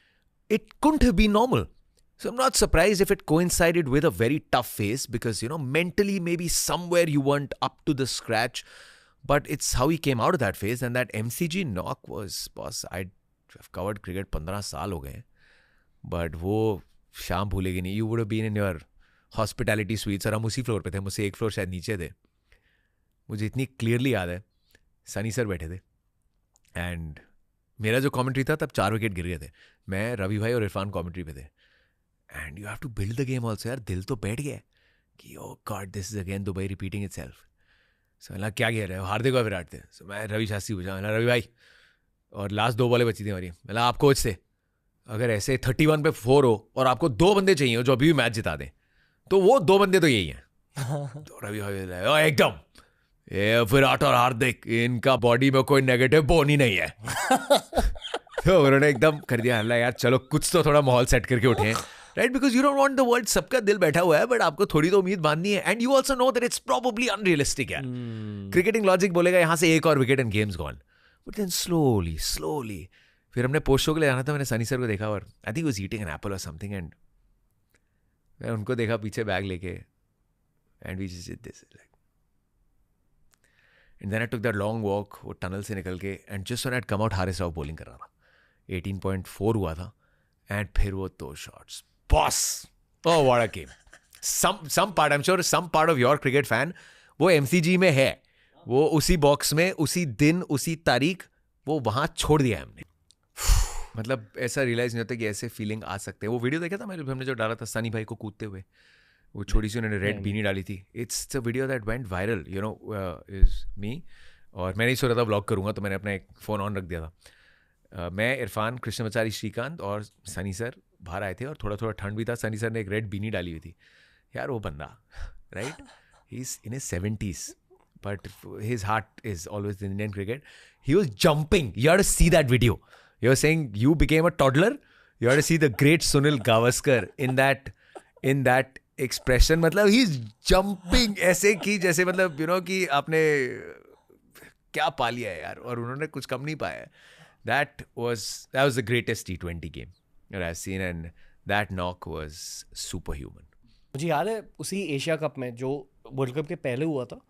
It couldn't have been normal. So I'm not surprised if it coincided with a very tough phase, because, you know, mentally maybe somewhere you weren't up to the scratch, but it's how he came out of that phase. And that MCG knock was, boss, I've covered cricket 15 साल हो गए, but वो शाम भूलेगी नहीं. You would have been in your hospitality suites, और हम उसी floor पे थे, मुझसे एक फ्लोर शायद नीचे थे. मुझे इतनी क्लियरली याद है, सनी सर बैठे थे, एंड मेरा जो कमेंट्री था तब 4 विकेट गिर गए थे. मैं, रवि भाई और इरफान कमेंट्री पे थे. And you have to build the game also यार. दिल तो बैठ गया कि oh God, this is again Dubai repeating itself. So मैं क्या कह रहे हो, हार्दिक और विराट थे. सो मैं रवि शास्त्री पूछा, मैं रवि भाई, और लास्ट 2 बॉलें बची थी हमारी, मतलब आप कोच थे, अगर ऐसे 31 पे 4 हो और आपको 2 बंदे चाहिए जो अभी भी मैच जिता दें, तो वो 2 बंदे तो यही हैं. तो रवि भाई एकदम, ये विराट और हार्दिक, इनका बॉडी में कोई नेगेटिव बोन ही नहीं है. तो उन्होंने एकदम कर दिया हल्ला, यार चलो कुछ तो थोड़ा माहौल सेट करके उठे, right? Because you don't want the world, सबका दिल बैठा हुआ है, बट आपको थोड़ी तो उम्मीद बांधनी है, and you also know that it's probably unrealistic यार. क्रिकेटिंग लॉजिक बोलेगा यहाँ से एक और wicket and games gone, but then slowly फिर हमने पोस्ट शो के लिए जाना था. मैंने सनी सर को देखा और I think was eating an apple और समथिंग, एंड मैं उनको देखा पीछे बैग लेके, and we just did this like, and then I took that long walk वो टनल से निकल के, and just when I come out Haris Rauf bowling कर रहा था, 18.4 हुआ था, एंड फिर वो 2 shots, boss, oh what a game. Some part, I am sure some part of your cricket fan वो MCG में है, वो उसी बॉक्स में उसी दिन उसी तारीख वो वहां छोड़ दिया है हमने. मतलब ऐसा रियलाइज नहीं होता कि ऐसे फीलिंग आ सकते हैं. वो वीडियो देखा था मैंने, हमने जो डाला था सनी भाई को कूदते हुए, वो छोटी सी उन्होंने रेड बीनी डाली थी. It's a video that went viral, you know, is me. और मैंने ही सोचा था व्लॉग करूँगा, तो मैंने अपना एक फ़ोन ऑन रख दिया था. मैं, इरफान, कृष्णमाचारी, श्रीकांत और सनी सर बाहर आए थे, और थोड़ा थोड़ा ठंड भी था. सनी सर ने एक रेड बीनी डाली हुई थी. यार वो बंदा, right, he is in his 70s, but his heart is always in Indian cricket. He was jumping. You have to see that video. You're saying you became a toddler. You have to see the great Sunil Gavaskar in that expression. मतलब he's jumping ऐसे कि जैसे मतलब you know कि आपने क्या पा लिया है यार, और उन्होंने कुछ कम नहीं पाया है. That was the greatest T20 game that I've seen, and that knock was superhuman. मुझे याद है उसी एशिया कप में जो वर्ल्ड कप के पहले हुआ था,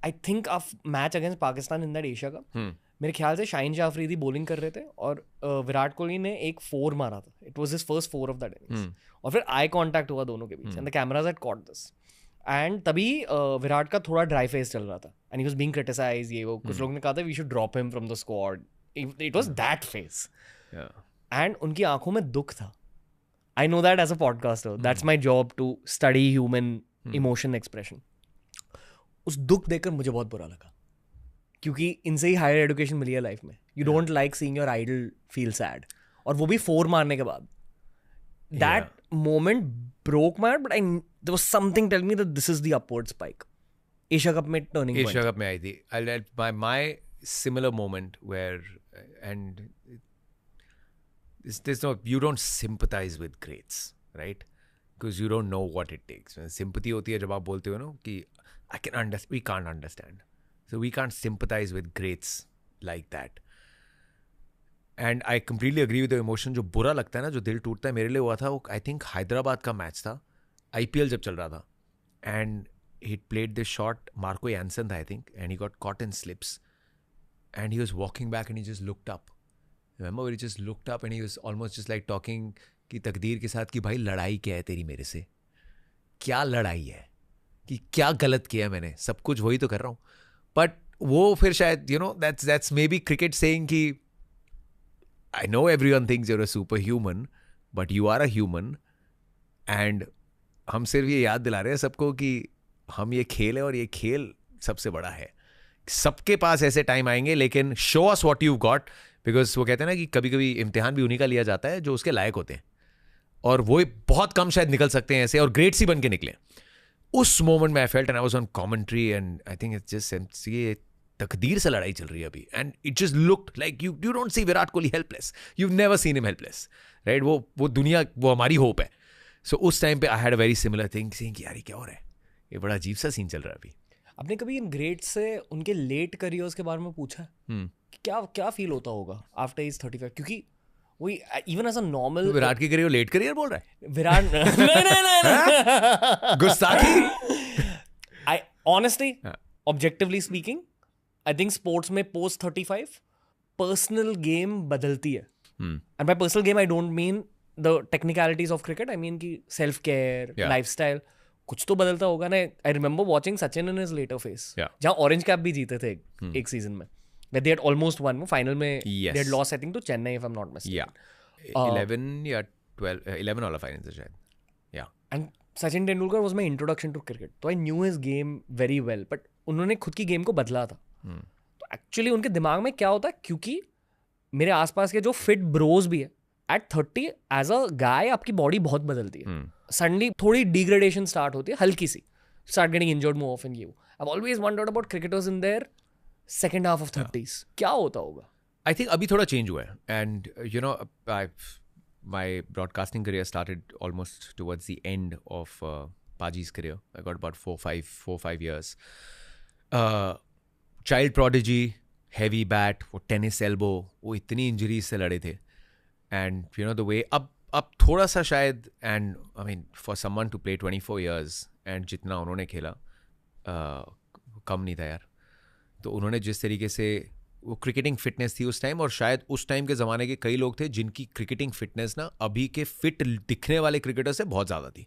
I think of match against Pakistan in that Asia cup, मेरे ख्याल से शाहीन शाह अफरीदी बॉलिंग कर रहे थे, और विराट कोहली ने एक 4 मारा था. It was his first 4 of that innings, और फिर आई कांटेक्ट हुआ दोनों के बीच, and the cameras had caught this, and तभी विराट का थोड़ा ड्राई फेस चल रहा था, and he was being criticised. ये वो कुछ लोगों ने कहा था we should drop him from the squad. It was that face, and उनकी आंखों में दुख था. I know that as a podcaster, that's my job to study human emotion expression. उस दुख देखकर मुझे बहुत बुरा लगा, क्योंकि इनसे ही हायर एजुकेशन मिली है लाइफ में. You don't like seeing your idol feel sad, और वो भी 4 मारने के बाद. That moment broke my heart, but there was something tell me that this is the upward spike. Asia cup में टर्निंग पॉइंट, एशिया कप में आई थी. My similar moment where, and there's no, you don't sympathize with greats, right? Because you don't know what it takes. Sympathy होती है जब आप बोलते हो ना कि we can't understand. So we can't sympathize with greats like that. And I completely agree with the emotion. जो बुरा लगता है ना, जो दिल टूटता है, मेरे लिए हुआ था वो, I think हैदराबाद का मैच था, IPL जब चल रहा था, and he played this shot, Marco Jansen था I think, and he got caught in slips, and he was walking back and he just looked up. Remember, he just looked up and he was almost just like talking कि तकदीर के साथ कि भाई लड़ाई क्या है तेरी मेरे से, क्या लड़ाई है, कि क्या गलत किया मैंने, सब कुछ वही तो कर रहा हूँ. बट वो फिर शायद you know that's maybe cricket saying कि I know everyone thinks you are a super human, but you are a human. And हम सिर्फ ये याद दिला रहे हैं सबको कि हम ये खेल है, और ये खेल सबसे बड़ा है. सबके पास ऐसे टाइम आएंगे, लेकिन show us what you got. Because वो कहते हैं ना कि कभी कभी इम्तिहान भी उन्हीं का लिया जाता है जो उसके लायक होते हैं, और वो बहुत कम शायद निकल सकते हैं ऐसे, और ग्रेट्स ही बन के निकले. उस मोमेंट में I felt, and I was on commentary, and I think it's just ये तकदीर से लड़ाई चल रही है अभी. And it just looked like you don't see Virat Kohli helpless. You never seen him helpless, right? वो दुनिया, वो हमारी होप है. सो उस टाइम पे I had a very similar thing, saying यार ये क्या हो रहा है, ये बड़ा अजीब सा सीन चल रहा है अभी. आपने कभी इन ग्रेट्स से उनके लेट करियर्स के बारे में पूछा है? क्या फील होता होगा आफ्टर इज 35? क्योंकि वही even as a normal, Virat की करियर लेट करियर बोल रहा है विराट. नहीं गुस्ताखी. I honestly, objectively speaking, I think sports में पोस्ट 35 पर्सनल गेम बदलती है. And by personal game I don't mean the technicalities of cricket, I mean कि सेल्फ केयर, लाइफस्टाइल, कुछ तो बदलता होगा ना. I remember watching Sachin in his later phase, जहाँ ऑरेंज कैप भी जीते थे एक सीजन में. They had almost won. Final में they had lost I think to Chennai if I'm not mistaken. Yeah. 11 या 12, 11 वाला फाइनल था शायद. Yeah. And Sachin Tendulkar was my introduction to cricket. So I knew his game very well. But उन्होंने खुद की game को बदला था. तो एक्चुअली उनके दिमाग में क्या होता है, क्योंकि मेरे आसपास के जो फिट ब्रोज भी है, at 30 एज अ गाय आपकी बॉडी बहुत बदलती है. सडनली थोड़ी डिग्रेडेशन स्टार्ट होती है, हल्की सी. Start getting injured more often. I've always wondered about cricketers in their second half of 30s. क्या होता होगा? आई थिंक अभी थोड़ा चेंज हुआ है. And you know my broadcasting career started almost towards the end of Paji's career. I got about 4-5 years. Child prodigy, heavy bat, वो tennis elbow, वो इतनी injuries से लड़े थे. And you know the way अब थोड़ा सा शायद, and I mean for someone to play 24 years and जितना उन्होंने खेला कम नहीं था यार. तो उन्होंने जिस तरीके से वो क्रिकेटिंग फिटनेस थी उस टाइम, और शायद उस टाइम के ज़माने के कई लोग थे जिनकी क्रिकेटिंग फिटनेस ना अभी के फिट दिखने वाले क्रिकेटर से बहुत ज़्यादा थी.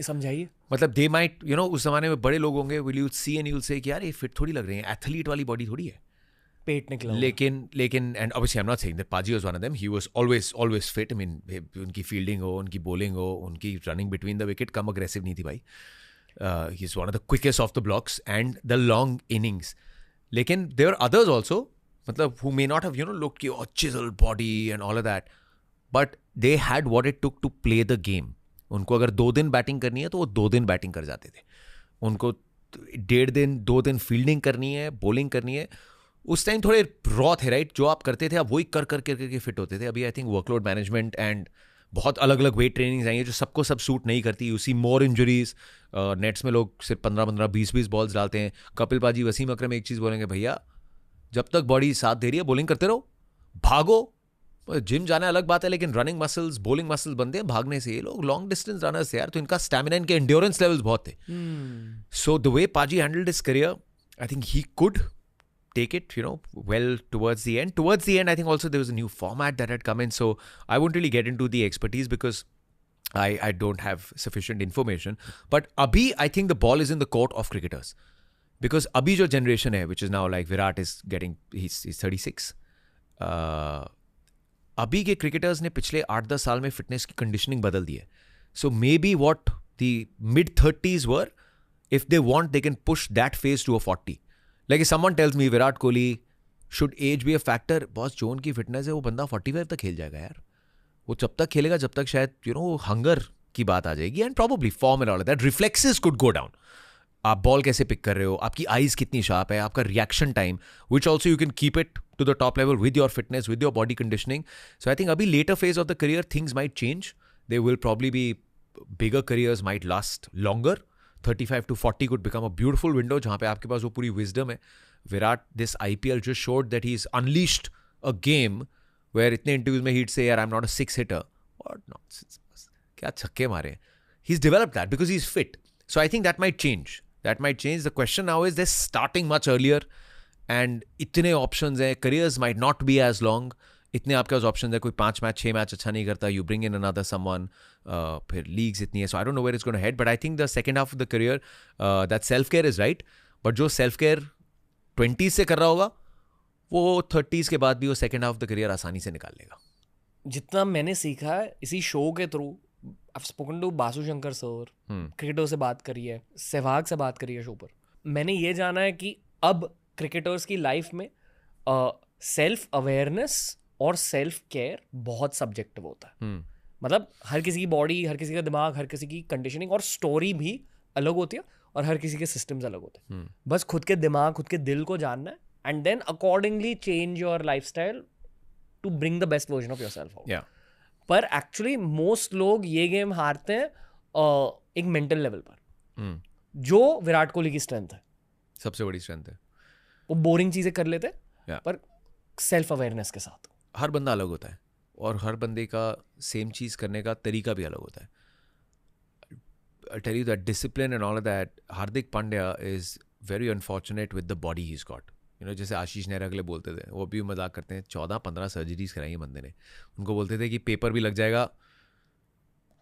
समझाइए. मतलब दे माइट यू नो उस ज़माने में बड़े लोग होंगे, will you see and you will say कि यार ये फिट थोड़ी लग रहे हैं, एथलीट वाली बॉडी थोड़ी है, पेट निकला. लेकिन and obviously I am not saying that Paaji was one of them. He was always fit. I mean उनकी फील्डिंग हो, उनकी बॉलिंग हो, उनकी रनिंग बिटवीन द विकेट कम अग्रेसिव नहीं थी भाई. He is one of the quickest of the blocks and the long innings. लेकिन देयर आर अदर्स ऑल्सो, मतलब who may not have looked कि chiseled body and all of that, but they had what it took to play the game. उनको अगर 2 दिन batting करनी है तो वो 2 दिन बैटिंग कर जाते थे. उनको 1.5 दिन 2 दिन फील्डिंग करनी है, बॉलिंग करनी है. उस टाइम थोड़े रॉ थे, राइट? जो आप करते थे आप वही कर फिट होते थे. अभी I think workload management and बहुत अलग अलग वेट ट्रेनिंग्स आई हैं जो सबको सब सूट नहीं करती. You see more injuries. Nets में लोग सिर्फ 15-15 20-20 बॉल्स डालते हैं. कपिल पाजी, वसीम अकरम एक चीज़ बोलेंगे, भैया जब तक बॉडी साथ दे रही है बॉलिंग करते रहो, भागो. जिम जाना अलग बात है, लेकिन रनिंग मसल्स, बॉलिंग मसल्स बनते हैं भागने से. ये लोग लॉन्ग डिस्टेंस रनर्स थे यार, तो इनका स्टैमिना, इनके एंड्योरेंस लेवल्स बहुत थे. सो द वे पाजी handled his career, I think he could take it, well towards the end. Towards the end, I think also there was a new format that had come in, so I won't really get into the expertise because I don't have sufficient information. But abhi, I think the ball is in the court of cricketers. Because abhi jo generation hai, which is now like Virat is he's 36. Abhi ke cricketers ne पिछले 8-10 साल में fitness की conditioning बदल दी है. So maybe what the mid-30s were, if they want, they can push that phase to a 40. Like if someone tells me Virat Kohli, should age be a factor? Boss, जो उनकी fitness है वो बंदा 45 तक खेल जाएगा यार. वो जब तक खेलेगा जब तक शायद हंगर की बात आ जाएगी, and probably form and all that. Reflexes could go down. आप बॉल कैसे पिक कर रहे हो, आपकी आईज कितनी शार्प है, आपका reaction time, which also you can keep it to the top level with your fitness, with your body conditioning. So I think अभी later phase of the career things might change. They will probably be bigger careers, might last longer. 35 to 40 could become a beautiful window जहाँ पे आपके पास वो पूरी wisdom है. Virat, this IPL just showed that he's unleashed a game where इतने interviews में he'd say, यार I'm not a 6 hitter. What nonsense. क्या छक्के मारे. He's developed that because he's fit. So I think that might change. The question now is they're starting much earlier and इतने options हैं. Careers might not be as long. इतने आपके पास option है, कोई 5 match 6 match अच्छा नहीं करता, you bring in another someone. फिर लीग्स इतनी है, so I don't know where it's gonna head. But I think the second half of the career, that self care is right. But जो self care 20s से कर रहा होगा वो 30s के बाद भी वो second half of the career आसानी से निकाल लेगा. जितना मैंने सीखा है इसी शो के through, I have spoken to Basu Shankar sir, cricketer से बात करी है, सहवाग से बात करी है शो पर. मैंने ये जाना है कि अब क्रिकेटर्स की लाइफ में सेल्फ अवेयरनेस और सेल्फ केयर बहुत सब्जेक्टिव होता है. मतलब हर किसी की बॉडी, हर किसी का दिमाग, हर किसी की कंडीशनिंग और स्टोरी भी अलग होती है और हर किसी के सिस्टम्स अलग होते हैं. बस खुद के दिमाग, खुद के दिल को जानना है, and then accordingly change your lifestyle to bring the best version of yourself out. पर एक्चुअली मोस्ट लोग ये गेम हारते हैं एक मेंटल लेवल पर, जो विराट कोहली की स्ट्रेंथ है, सबसे बड़ी स्ट्रेंथ है. वो बोरिंग चीजें कर लेते हैं पर सेल्फ अवेयरनेस के साथ. हर बंदा अलग होता है और हर बंदे का सेम चीज़ करने का तरीका भी अलग होता है. I'll tell you that discipline and all of that, Hardik Pandya is very unfortunate with the body he's got. जैसे आशीष नेहरा अगले बोलते थे, वो भी मजाक करते हैं, 14-15 सर्जरीज कराई है बंदे ने. उनको बोलते थे कि पेपर भी लग जाएगा,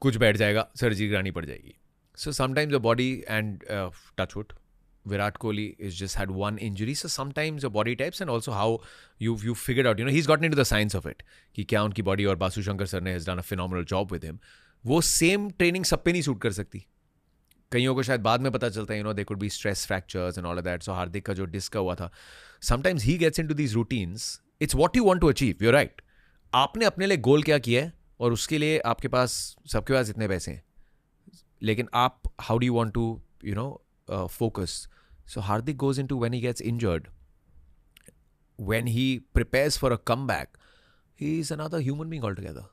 कुछ बैठ जाएगा, सर्जरी करानी पड़ जाएगी. So sometimes the body and touch wood, Virat Kohli has just had one injury, so sometimes your body types and also how you figured out, he's gotten into the science of it, कि क्या उनकी body, और Basu Shankar sir ने has done a phenomenal job with him. वो same training सब पे नहीं suit कर सकती. कईयों को शायद बाद में पता चलता है, there could be stress fractures and all of that. So हार्दिक का जो डिस्क का हुआ था, sometimes he gets into these routines. It's what you want to achieve, you're right. आपने अपने लिए गोल क्या किया है और उसके लिए आपके पास, सबके पास इतने पैसे हैं, लेकिन आप how do you want to focus. So Hardik goes into, when he gets injured, when he prepares for a comeback, he is another human being altogether.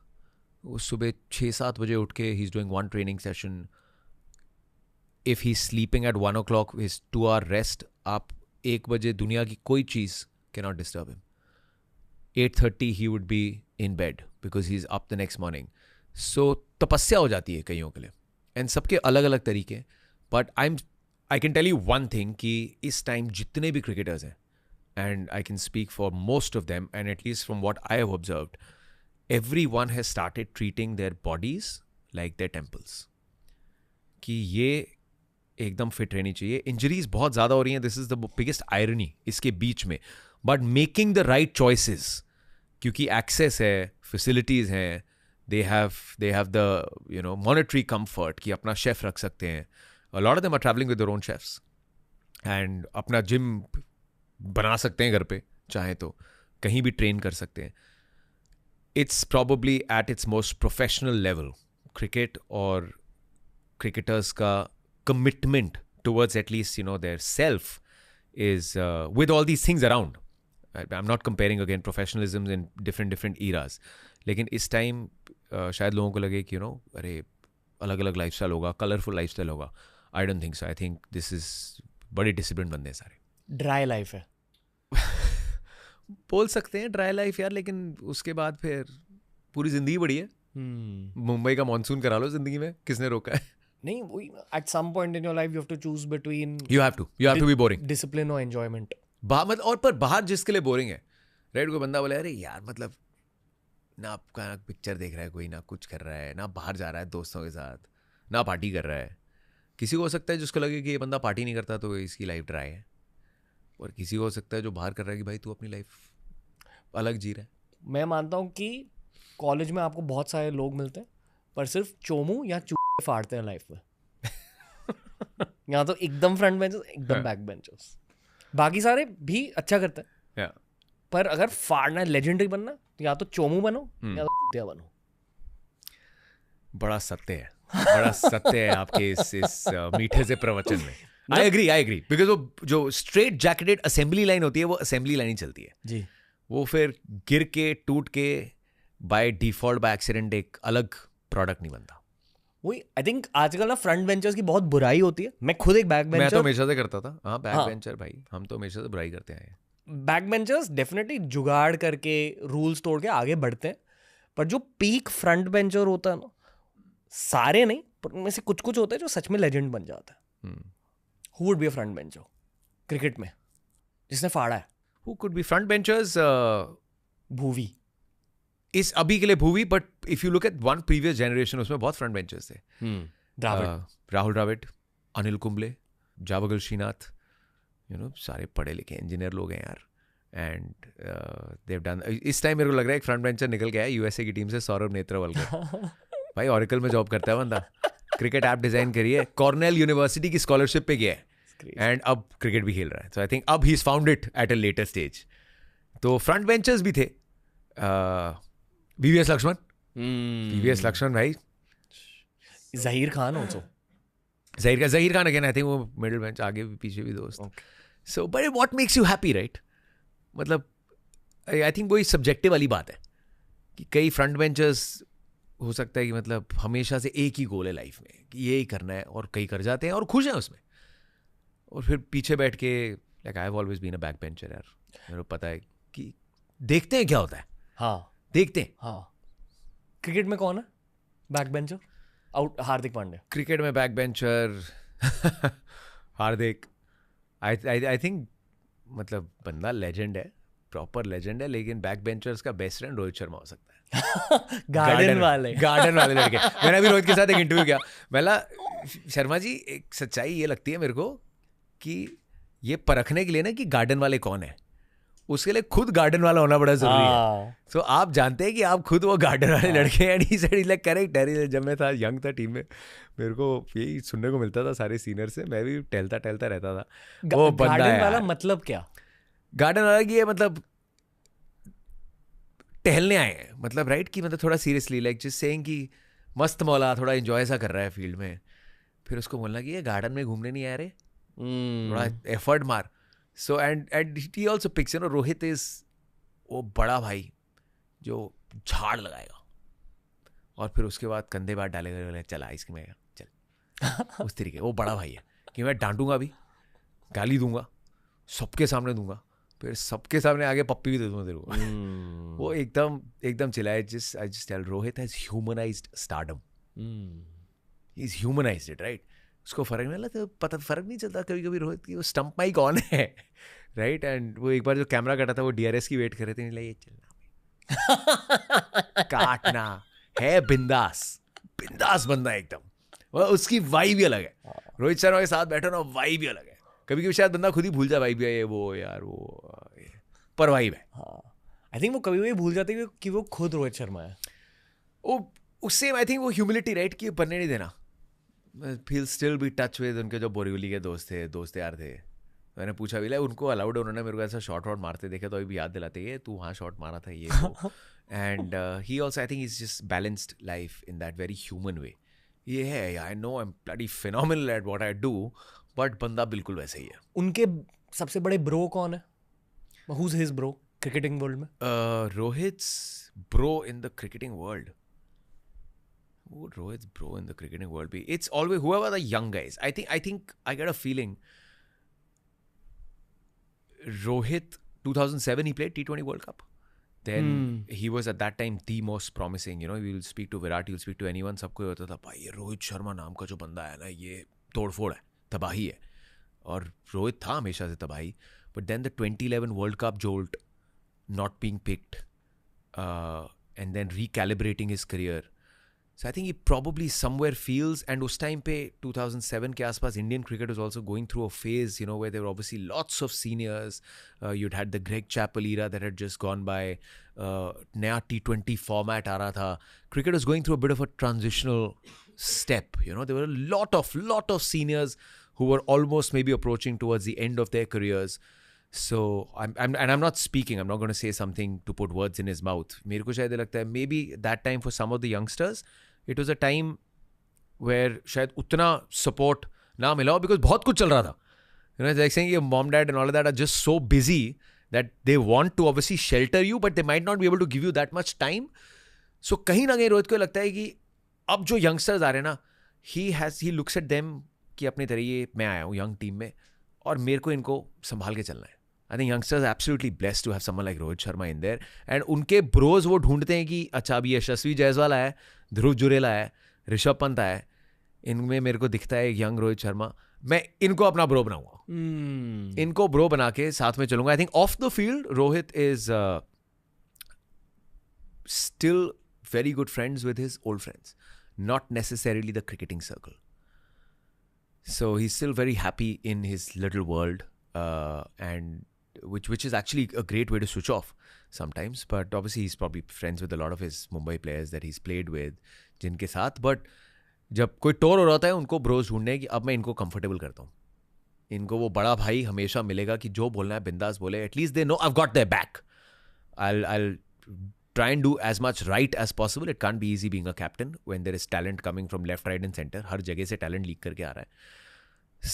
वो सुबह 6-7 बजे उठ के he's doing one training session. If he's sleeping at 1 o'clock, his 2-hour rest, आप 1 बजे दुनिया की कोई चीज़ cannot disturb him. 8:30 he would be in bed because he's up the next morning. So तपस्या हो जाती है कईयों के लिए. And सबके अलग अलग तरीके. But I can tell you one thing कि इस टाइम जितने भी क्रिकेटर्स हैं, and I can speak for most of them, and at least from what I have observed, everyone has started treating their bodies like their temples. कि ये एकदम fit रहनी चाहिए. इंजरीज बहुत ज़्यादा हो रही हैं. This is the biggest irony इसके बीच में. But making the right choices, क्योंकि एक्सेस है, फैसिलिटीज़ हैं, they have the monetary comfort कि अपना शेफ रख सकते हैं. A lot of them are traveling with their own chefs. And अपना जिम बना सकते हैं घर पे, चाहे तो कहीं भी ट्रेन कर सकते हैं. It's probably at its most professional level. Cricket और cricketers का commitment towards at least their self is with all these things around. I'm not comparing again professionalism in different eras. लेकिन इस टाइम शायद लोगों को लगे कि अरे अलग अलग लाइफस्टाइल होगा, कलरफुल लाइफस्टाइल होगा. I don't think so. I think this is बड़े डिसिप्लिन बंदे हैं सारे. ड्राई लाइफ है. बोल सकते हैं ड्राई लाइफ यार, लेकिन उसके बाद फिर पूरी जिंदगी बड़ी है. मुंबई का मानसून करा लो जिंदगी में, किसने रोका है? नहीं, at some point in your life you have to choose between you have to be boring, discipline और enjoyment. और पर बाहर जिसके लिए बोरिंग है, राइट? कोई बंदा बोले अरे यार मतलब ना आपका पिक्चर देख रहा है कोई, ना कुछ कर रहा है, ना बाहर जा रहा है दोस्तों के साथ, ना पार्टी कर रहा है. किसी को हो सकता है जिसको लगे कि ये बंदा पार्टी नहीं करता तो इसकी लाइफ ड्राई है, और किसी को हो सकता है जो बाहर कर रहा है कि भाई तू अपनी लाइफ अलग जी रहा है. मैं मानता हूँ कि कॉलेज में आपको बहुत सारे लोग मिलते हैं, पर सिर्फ चोमू या चूहे फाड़ते हैं लाइफ में. यहाँ तो एकदम फ्रंट बेंचर्स, एकदम बैक बेंचर्स. बाकी सारे भी अच्छा करते हैं, पर अगर फाड़ना है, लेजेंडरी बनना, तो या तो चोमू बनो या तो चूतिया बनो. बड़ा सत्य है, बड़ा सत्य है आपके इस मीठे से प्रवचन में. आई एग्री बिकॉज वो जो स्ट्रेट जैकेटेड असेंबली लाइन होती है वो असेंबली लाइन ही चलती है जी. वो फिर गिर के टूट के बाय डिफॉल्ट बाय एक्सीडेंट एक अलग प्रोडक्ट नहीं बनता. वही आई थिंक आजकल ना फ्रंट बेंचर्स की बहुत बुराई होती है. मैं खुद एक बैक बेंचर, मैं तो हमेशा से करता था. हाँ, बैक बेंचर भाई, हम तो हमेशा से बुराई करते आए हैं. बैक बेंचर्स डेफिनेटली जुगाड़ करके रूल्स तोड़ के आगे बढ़ते हैं, पर जो पीक फ्रंट बेंचर होता है ना, सारे नहीं पर उनमें से कुछ कुछ होते हैं जो सच में लेजेंड बन जाता है. Who would be a front bencher cricket में जिसने फाड़ा है? Who could be front benchers? Bhuvi इस अभी के लिए Bhuvi, but if you look at one previous generation उसमें बहुत फ्रंट बेंचर्स थे. राहुल द्रविड़, अनिल कुंबले, जावगल श्रीनाथ, सारे पढ़े लिखे इंजीनियर लोग हैं यार. And they've done. इस टाइम मेरे को लग रहा है एक फ्रंट बेंचर निकल गया है यूएसए की टीम से, सौरभ नेत्रवलकर. भाई ऑरेकल में जॉब करता है बंदा, क्रिकेट ऐप डिजाइन करिए, कॉर्नेल यूनिवर्सिटी की स्कॉलरशिप पे गया है, एंड अब क्रिकेट भी खेल रहा है. सो आई थिंक अब he is found it at a later stage. तो फ्रंट बेंचर्स भी थे. वीवीएस लक्ष्मण भाई, Zaheer Khan also. Zaheer Khan again I think वो मिडिल बेंच, आगे भी पीछे भी दोस्त. So but what makes you happy, right? मतलब आई थिंक वही सब्जेक्टिव वाली बात है कि कई फ्रंट बेंचर्स हो सकता है कि मतलब हमेशा से एक ही गोल है लाइफ में कि ये ही करना है, और कई कर जाते हैं और खुश हैं उसमें, और फिर पीछे बैठ के like I have always been a back bencher यार. मेरे को पता है कि देखते हैं क्या होता है. हाँ, देखते हैं. हाँ, क्रिकेट में कौन है back bencher? Out Hardik Pandya. Cricket में back bencher Hardik. I think मतलब बंदा लेजेंड है, प्रॉपर लेजेंड है, लेकिन बैक बेंचर्स का बेस्ट फ्रेंड रोहित शर्मा हो सकता है. गार्डन वाले लड़के. मैंने अभी रोहित के साथ एक इंटरव्यू किया. मैंने शर्मा जी, एक सच्चाई ये लगती है मेरे को कि ये परखने के लिए ना कि गार्डन वाले कौन है, उसके लिए खुद गार्डन वाला होना बड़ा जरूरी है. सो आप जानते हैं कि आप खुद वो गार्डन वाले लड़के हैं. He said like correct. जब मैं था यंग था टीम में, मेरे को यही सुनने को मिलता था सारे सीनियर से. मैं भी टहलता रहता था. वो गार्डन वाला मतलब क्या? गार्डन वाला की मतलब टहलने आए हैं, मतलब राइट कि मतलब थोड़ा सीरियसली लाइक जिस सेइंग कि मस्त मौला थोड़ा एंजॉय सा कर रहा है फील्ड में, फिर उसको बोलना कि ये गार्डन में घूमने नहीं आ रहे, थोड़ा एफर्ट मार. So and he also picks, Rohit is वो बड़ा भाई जो झाड़ लगाएगा और फिर उसके बाद कंधे बात डालेगा, चल आइसक्रीम आएगा चल, उस तरीके। वो बड़ा भाई है कि मैं डांटूंगा भी, गाली दूंगा, सबके सामने दूंगा, फिर सबके सामने आगे पप्पी भी दे दूंगा तेरे को। वो एकदम चिल्ला है। I just tell Rohit has humanized stardom. He is humanized it, right? उसको फर्क नहीं लगता, फर्क नहीं चलता कभी कभी रोहित की वो स्टंप माइक ऑन है, राइट? एंड वो एक बार जो कैमरा कटा था वो DRS की वेट कर रहे थे, ये चलना काटना है, बिंदास बंदा एकदम। वो उसकी वाइब भी अलग है। रोहित शर्मा के साथ बैठो ना, वाइब भी अलग है। कभी कभी शायद बंदा खुद ही भूल जाए वाइब है ये वो यार वो, पर वाइब है। आई थिंक वो कभी कभी भूल जाते हैं कि वो खुद रोहित शर्मा है। वो उससे आई थिंक वो ह्यूमिलिटी, राइट, कि बनने नहीं देना। Feel still be touch with उनके जो बोरीवली के दोस्त यार थे। मैंने पूछा भी, उनको अलाउड है, उन्होंने मेरे को ऐसा शॉट मारते देखे तो अभी भी याद दिलाते ये तू वहाँ शॉट मारा था ये वो। And he also I think is just balanced life in that very human way. ये है, आई know I M bloody phenomenal at what I do, but बंदा बिल्कुल वैसे ही है। उनके सबसे बड़े ब्रो कौन है? Who is his bro cricketing world में? Rohit's bro in the cricketing world, who would Rohit's bro in the cricketing world be? It's always whoever the young guys. I think I get a feeling Rohit 2007 he played T20 World Cup. Then he was at that time the most promising. You will speak to Virat, you'll speak to anyone. सबको होता था भाई ये रोहित शर्मा नाम का जो बंदा है ना, ये तोड़फोड़ है, तबाही है। और रोहित था हमेशा से तबाही। But then the 2011 World Cup jolt, not being picked, and then recalibrating his career. So I think he probably somewhere feels, and उस time पे 2007 के आसपास Indian cricket was also going through a phase, where there were obviously lots of seniors. You'd had the Greg Chappell era that had just gone by. नया T20 format आ रहा था. Cricket was going through a bit of a transitional step. There were a lot of seniors who were almost maybe approaching towards the end of their careers. So I'm not speaking. I'm not going to say something to put words in his mouth. मेरे को शायद लगता है maybe that time for some of the youngsters, it was a time where शायद उतना support ना मिला हो because बहुत कुछ चल रहा था. Like saying your mom, dad and all of that are just so busy that they want to obviously shelter you, but they might not be able to give you that much time. So कहीं ना कहीं रोहित को लगता है कि अब जो youngsters आ रहे हैं ना, he looks at them कि अपनी तरह ये मैं आया हूँ young team में और मेरे को इनको संभाल के चलना है. I think youngsters are absolutely blessed to have someone like Rohit Sharma in there. And उनके ब्रोज वो ढूंढते हैं कि अच्छा अभी यशस्वी जायसवाल है, ध्रुव जुरेला है, ऋषभ पंत है, इनमें मेरे को दिखता है यंग रोहित शर्मा, मैं इनको अपना ब्रो बनाऊंगा. इनको ब्रो बना के साथ में चलूंगा. I think of the field Rohit is still very good friends with his old friends, not necessarily the cricketing circle. So he's still very happy in his little world, and which is actually a great way to switch off sometimes. But obviously he's probably friends with a lot of his Mumbai players that he's played with, जिनके साथ. But जब कोई tour हो रहा है उनको Broz ढूंढने कि अब मैं इनको कंफर्टेबल करता हूँ, इनको वो बड़ा भाई हमेशा मिलेगा कि जो बोलना है बिंदास बोले. At least they know I've got their back. I'll try and do as much right as possible. It can't be easy being a captain when there is talent coming from left, right and center. हर जगह से talent leak करके आ रहा है.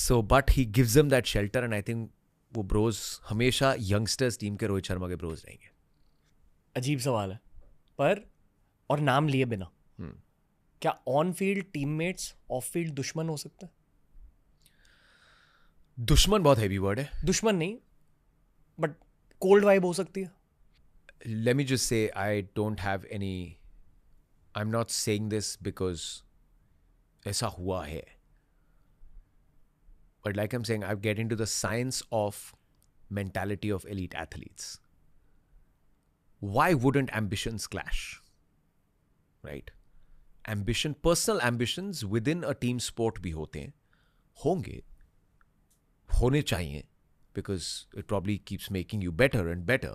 So but he gives them that shelter and I think वो Broz हमेशा youngsters team के रोहित शर्मा के Broz रहेंगे. अजीब सवाल है पर, और नाम लिए बिना, क्या on field teammates off field दुश्मन हो सकते हैं? दुश्मन बहुत हैवी वर्ड है. दुश्मन नहीं, बट कोल्ड वाइब हो सकती है. Let me just say, I don't have any, I'm not saying this because ऐसा हुआ है. But like I'm saying, I get into the science of mentality of elite athletes. Why wouldn't ambitions clash? Right? Ambition, personal ambitions within a team sport भी होते हैं, होंगे, होने चाहिए, because it probably keeps making you better and better.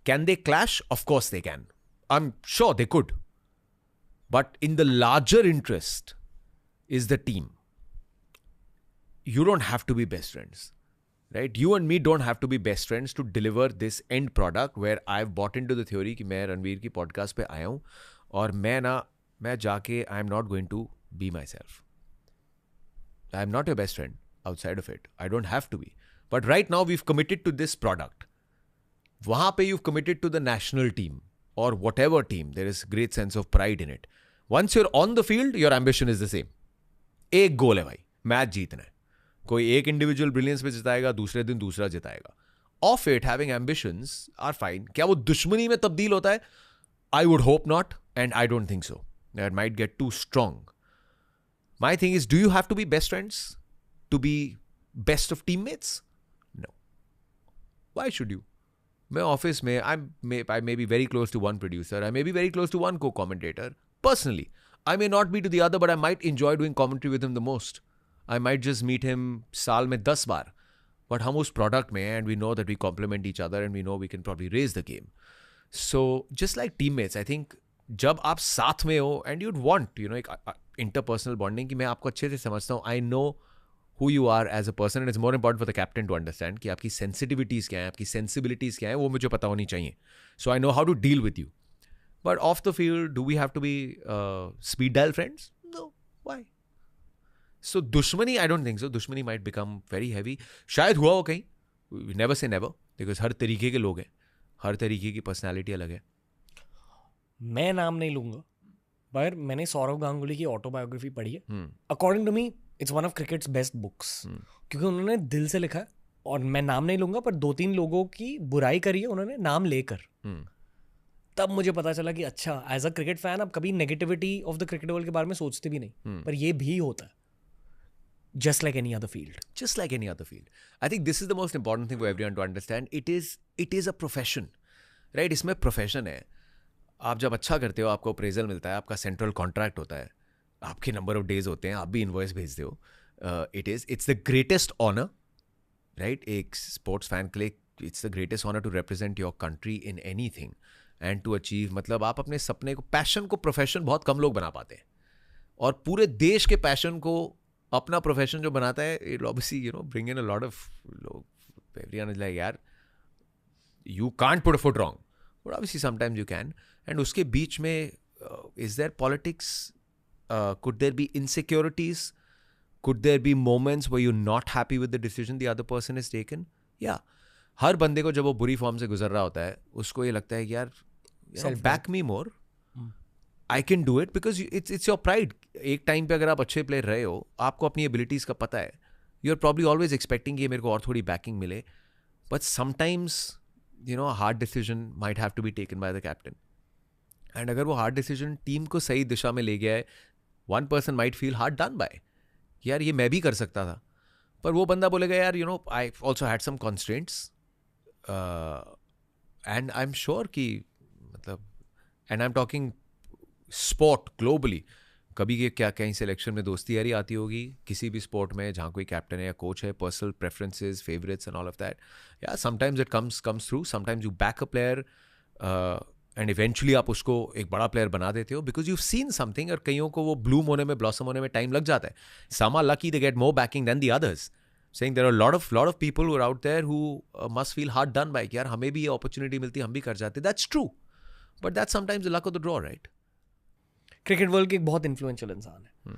Can they clash? Of course they can. I'm sure they could. But in the larger interest is the team. You don't have to be best friends, right? You and me don't have to be best friends to deliver this end product where I've bought into the theory कि मैं रणवीर की podcast पे आया हूँ और मैं जाके I'm not going to be myself. I'm not your best friend outside of it. I don't have to be. But right now we've committed to this product. वहाँ पे you've committed to the national team or whatever team. There is great sense of pride in it. Once you're on the field, your ambition is the same. एक गोल है भाई, match जीतना है. कोई एक individual brilliance पे जिताएगा, दूसरे दिन दूसरा जिताएगा. Off it, having ambitions are fine. क्या वो दुश्मनी में तब्दील होता है? I would hope not, and I don't think so. That might get too strong. My thing is, do you have to be best friends to be best of teammates? No. Why should you? मैं office में I may be very close to one producer, I may be very close to one co-commentator. Personally, I may not be to the other, but I might enjoy doing commentary with him the most. I might just meet him साल में 10 बार. But हम उस product में and we know that we complement each other and we know we can probably raise the game. So just like teammates, I think जब आप साथ में हो and you'd want, एक interpersonal bonding कि मैं आपको अच्छे से समझता हूँ, I know who you are as a person, and it's more important for the captain to understand कि आपकी sensitivities क्या हैं, आपकी sensibilities क्या हैं, वो मुझे पता होनी चाहिए. So I know how to deal with you. But off the field, do we have to be speed dial friends? No. Why? So दुश्मनी, I don't think so. दुश्मनी might become very heavy. शायद हुआ हो कहीं. We never say never, because हर तरीके के लोग हैं, हर तरीके की पर्सनैलिटी अलग है. मैं नाम नहीं लूंगा, पर मैंने सौरव गांगुली की ऑटोबायोग्राफी पढ़ी है. According to me it's one of cricket's best books, क्योंकि उन्होंने दिल से लिखा है. और मैं नाम नहीं लूंगा, पर 2-3 लोगों की बुराई करी है उन्होंने नाम लेकर. तब मुझे पता चला कि अच्छा, एज अ क्रिकेट फैन आप कभी negativity of the cricket world के बारे में सोचते भी नहीं, पर ये भी होता है. Just like any other field. Just like any other field. I think this is the most important thing for everyone to understand. It is a profession. Right? इसमें profession है. आप जब अच्छा करते हो, आपको appraisal मिलता है, आपका central contract होता है, आपके number of days होते हैं, आप भी invoice भेजते हो. It's the greatest honor. Right? एक sports fan के लिए it's the greatest honor to represent your country in anything and to achieve. मतलब आप अपने सपने को, passion को profession बहुत कम लोग बना पाते हैं. और पूरे देश के passion को अपना प्रोफेशन जो बनाता है, it obviously bring in a lot of everyone is like, यार you can't put a foot wrong, but obviously sometimes you can. And उसके बीच में is there politics? Could there be insecurities? Could there be moments where you're not happy with the decision the other person has taken? Yeah. हर बंदे को जब वो बुरी form से गुजर रहा होता है, उसको ये लगता है कि यार back me more. I can do it because it's your pride. एक टाइम पे अगर आप अच्छे प्लेयर रहे हो, आपको अपनी एबिलिटीज़ का पता है, you're probably always expecting कि मेरे को और थोड़ी बैकिंग मिले. But sometimes, a hard decision might have to be taken by the captain. And अगर वो hard decision टीम को सही दिशा में ले गया है, one person might feel hard done by. यार ये मैं भी कर सकता था. पर वो बंदा बोलेगा यार, I also had some constraints. And I'm sure कि मतलब, and I'm talking sport globally, कभी के क्या कहीं सिलेक्शन में दोस्ती यारी आती होगी किसी भी स्पोर्ट में जहाँ कोई कैप्टन है या कोच है, personal preferences, favourites and all of that. या sometimes it comes through, sometimes you back a player and eventually आप उसको एक बड़ा प्लेयर बना देते हो बिकॉज यू सीन समथिंग. और कईयों को वो ब्लूम होने में, ब्लॉसम होने में टाइम लग जाता है. Some are lucky they get more backing than the others. saying there are a lot of people who are out there who must feel hard done by. यार हमें भी ये अपॉर्चुनिटी मिलती, हम भी कर जाते. That's true, but that's sometimes the luck of the draw, right? Cricket world के एक बहुत इन्फ्लुएंशियल इंसान है.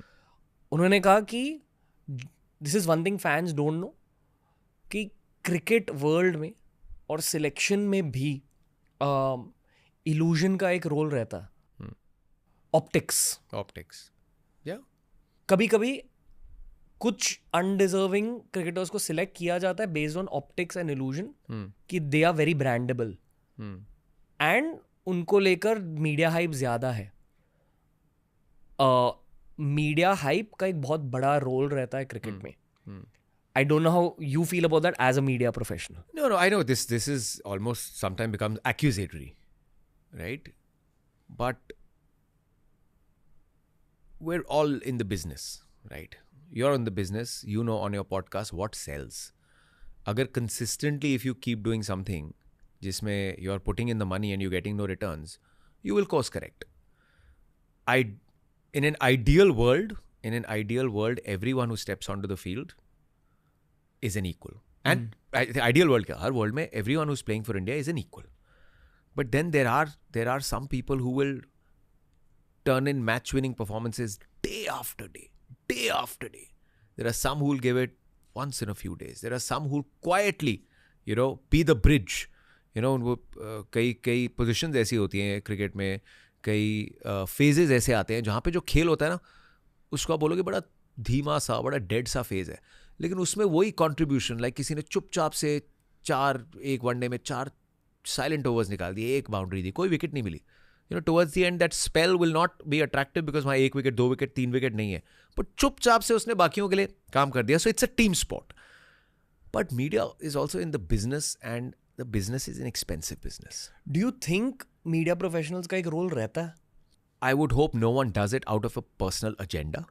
उन्होंने कहा कि this is one thing fans don't know, कि क्रिकेट वर्ल्ड में और सिलेक्शन में भी इल्यूजन का एक रोल रहता है. ऑप्टिक्स या कभी कभी कुछ अनडिजर्विंग क्रिकेटर्स को सिलेक्ट किया जाता है based on optics and illusion, कि दे आर वेरी ब्रांडेबल, एंड उनको लेकर मीडिया हाइप ज्यादा है. मीडिया हाइप का एक बहुत बड़ा रोल रहता है क्रिकेट में. I don't know how you feel about that as a media professional. No, I know this is almost sometimes becomes accusatory, right? But we're all in the business, right? You're in the business, on your podcast what sells. Agar consistently if you keep doing something jisme you're putting in the money and you're getting no returns, you will course correct. In an ideal world, everyone who steps onto the field is an equal. And the ideal world, har world mein everyone who's playing for India is an equal. But then there are some people who will turn in match winning performances day after day. There are some who will give it once in a few days. There are some who quietly, be the bridge. उनको कई positions ऐसी होती हैं cricket में, कई phases ऐसे आते हैं जहाँ पे जो खेल होता है ना, उसको आप बोलोगे बड़ा धीमा सा, बड़ा डेड सा फेज है, लेकिन उसमें वही कॉन्ट्रीब्यूशन, लाइक किसी ने चुपचाप से एक वनडे में 4 साइलेंट ओवर्स निकाल दिए, 1 बाउंड्री दी, कोई विकेट नहीं मिली. Towards the end that spell will not be attractive because वहाँ 1 विकेट, 2 विकेट, 3 विकेट नहीं है, बट चुपचाप से उसने बाकियों के लिए काम कर दिया. So it's a team sport. But media is also in the business, and the business is an expensive business. Do you think media professionals का एक रोल रहता है? I would hope no one does it out of a personal agenda,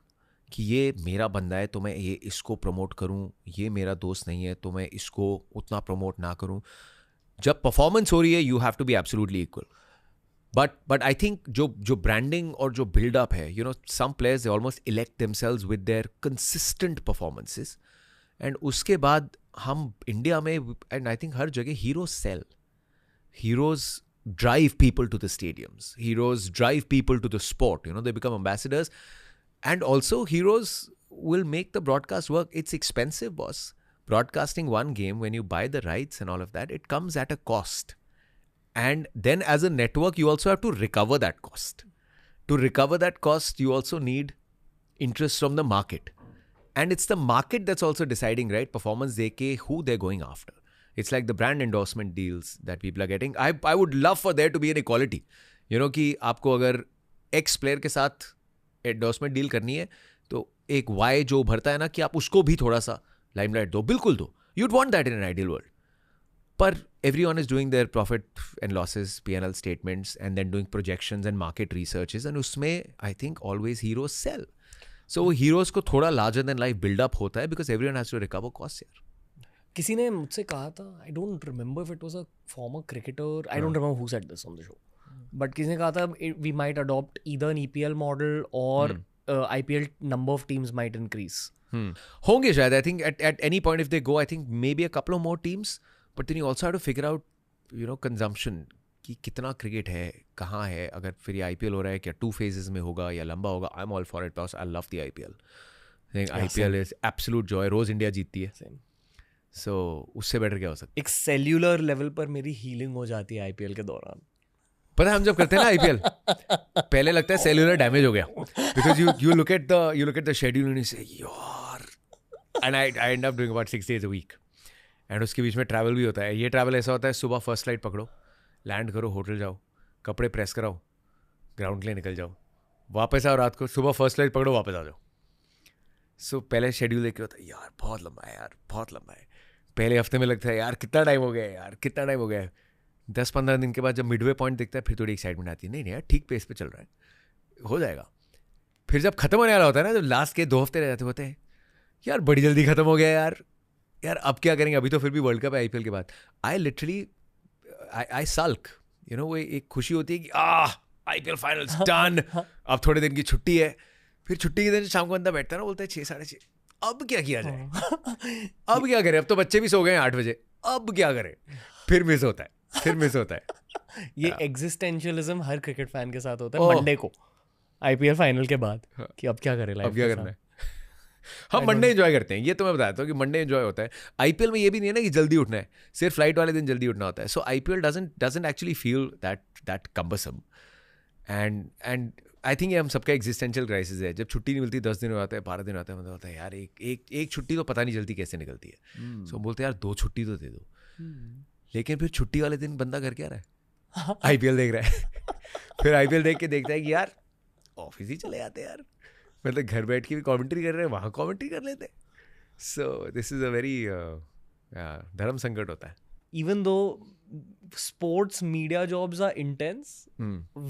कि ये मेरा बंदा है तो मैं ये इसको प्रमोट करूं, ये मेरा दोस्त नहीं है तो मैं इसको उतना प्रमोट ना करूं. जब परफॉर्मेंस हो रही है you have to be absolutely equal. But I think जो ब्रांडिंग और जो बिल्डअप है, some players they almost elect themselves with their consistent performances, and उसके बाद हम इंडिया में, एंड आई थिंक हर जगह, heroes sell. Heroes drive people to the stadiums. Heroes drive people to the sport. They become ambassadors. And also, heroes will make the broadcast work. It's expensive, boss. Broadcasting one game, when you buy the rights and all of that, it comes at a cost. And then as a network, you also have to recover that cost. To recover that cost, you also need interest from the market. And it's the market that's also deciding, right? Performance deke, who they're going after. It's like the brand endorsement deals that people are getting. I would love for there to be an equality. कि आपको अगर X player के साथ endorsement deal करनी है, तो एक Y जो भरता है ना, कि आप उसको भी थोड़ा सा limelight दो, बिल्कुल दो. You'd want that in an ideal world. पर everyone is doing their profit and losses, P&L statements, and then doing projections and market researches, and उसमें I think always heroes sell. So heroes को थोड़ा larger than life build up होता है because everyone has to recover costs here. किसी ने मुझसे कहा था, I don't remember if it was a former cricketer, I don't remember who said this on the show, but किसी ने कहा था we might adopt either an EPL model और IPL number of teams might increase. होंगे शायद. I think at any point if they go, I think maybe a couple of more teams, but then you also have to figure out consumption, कि कितना cricket है, कहाँ है. अगर फिर ये आईपीएल हो रहा है, क्या 2 phases में होगा या लंबा होगा? I am all for it because I love the IPL. IPL is absolute joy. रोज इंडिया जीतती है. So, उससे बेटर क्या हो सकता है? एक सेल्यूलर लेवल पर मेरी हीलिंग हो जाती है आईपीएल के दौरान. पता है हम जब करते हैं ना आईपीएल, पहले लगता है सेल्यूलर डैमेज हो गया, because you look at the schedule and you से यार, and I and up doing about 6 days a week, and उसके बीच में ट्रैवल भी होता है. ये ट्रैवल ऐसा होता है, सुबह फर्स्ट फ्लाइट पकड़ो, लैंड करो, होटल जाओ, कपड़े प्रेस कराओ, ग्राउंड के लिए निकल जाओ, वापस आओ रात को, सुबह फर्स्ट फ्लाइट पकड़ो, वापस आ जाओ. सो पहले शेड्यूल देख के होता है यार बहुत लंबा है, यार बहुत लंबा है. पहले हफ्ते में लगता है यार कितना टाइम हो गया है, यार कितना टाइम हो गया है. 10-15 दिन के बाद जब मिडवे पॉइंट दिखता है, फिर थोड़ी एक्साइटमेंट आती है, नहीं यार ठीक पेस पे चल रहा है, हो जाएगा. फिर जब खत्म होने वाला होता है ना, जब लास्ट के 2 हफ्ते रह जाते होते हैं, यार बड़ी जल्दी खत्म हो गया यार अब क्या करेंगे, अभी तो फिर भी वर्ल्ड कप है आईपीएल के बाद. आई लिटरली आई सल्क, वो एक खुशी होती है कि आईपीएल फाइनल्स डन, अब थोड़े दिन की छुट्टी है. फिर छुट्टी के दिन शाम को अंदर बैठता है ना, बोलता है 6-6:30, अब क्या किया जाए, अब क्या करें, अब तो बच्चे भी सो गए 8 बजे, अब क्या करें. फिर मिस होता है. ये एग्जिस्टेंशियलिज्म हर क्रिकेट फैन के साथ होता है मंडे को आईपीएल फाइनल के बाद, कि अब क्या करें, अब क्या करना है. हम मंडे एंजॉय करते हैं, ये तो मैं बताता हूँ कि मंडे एंजॉय होता है. आईपीएल में ये भी नहीं है ना कि जल्दी उठना है, सिर्फ फ्लाइट वाले दिन जल्दी उठना होता है. So IPL doesn't actually feel that cumbersome. And I think ये हम सबका एग्जिस्टेंशियल क्राइसिस है. जब छुट्टी नहीं मिलती, 10 दिन हो जाते हैं, 12 दिन होते हैं, मतलब होता है यार एक छुट्टी तो पता नहीं चलती कैसे निकलती है. सो बोलते हैं यार 2 छुट्टी तो दे दो. लेकिन फिर छुट्टी वाले दिन बंदा कर क्या रहा है, आईपीएल देख रहा है. फिर आईपीएल देख के देखता है कि यार ऑफिस ही चले जाते हैं यार, मतलब घर बैठ के भी कॉमेंट्री कर रहे हैं, वहाँ कॉमेंट्री कर लेते हैं. So this is a very धर्म संकट होता है. Even though sports media jobs are intense,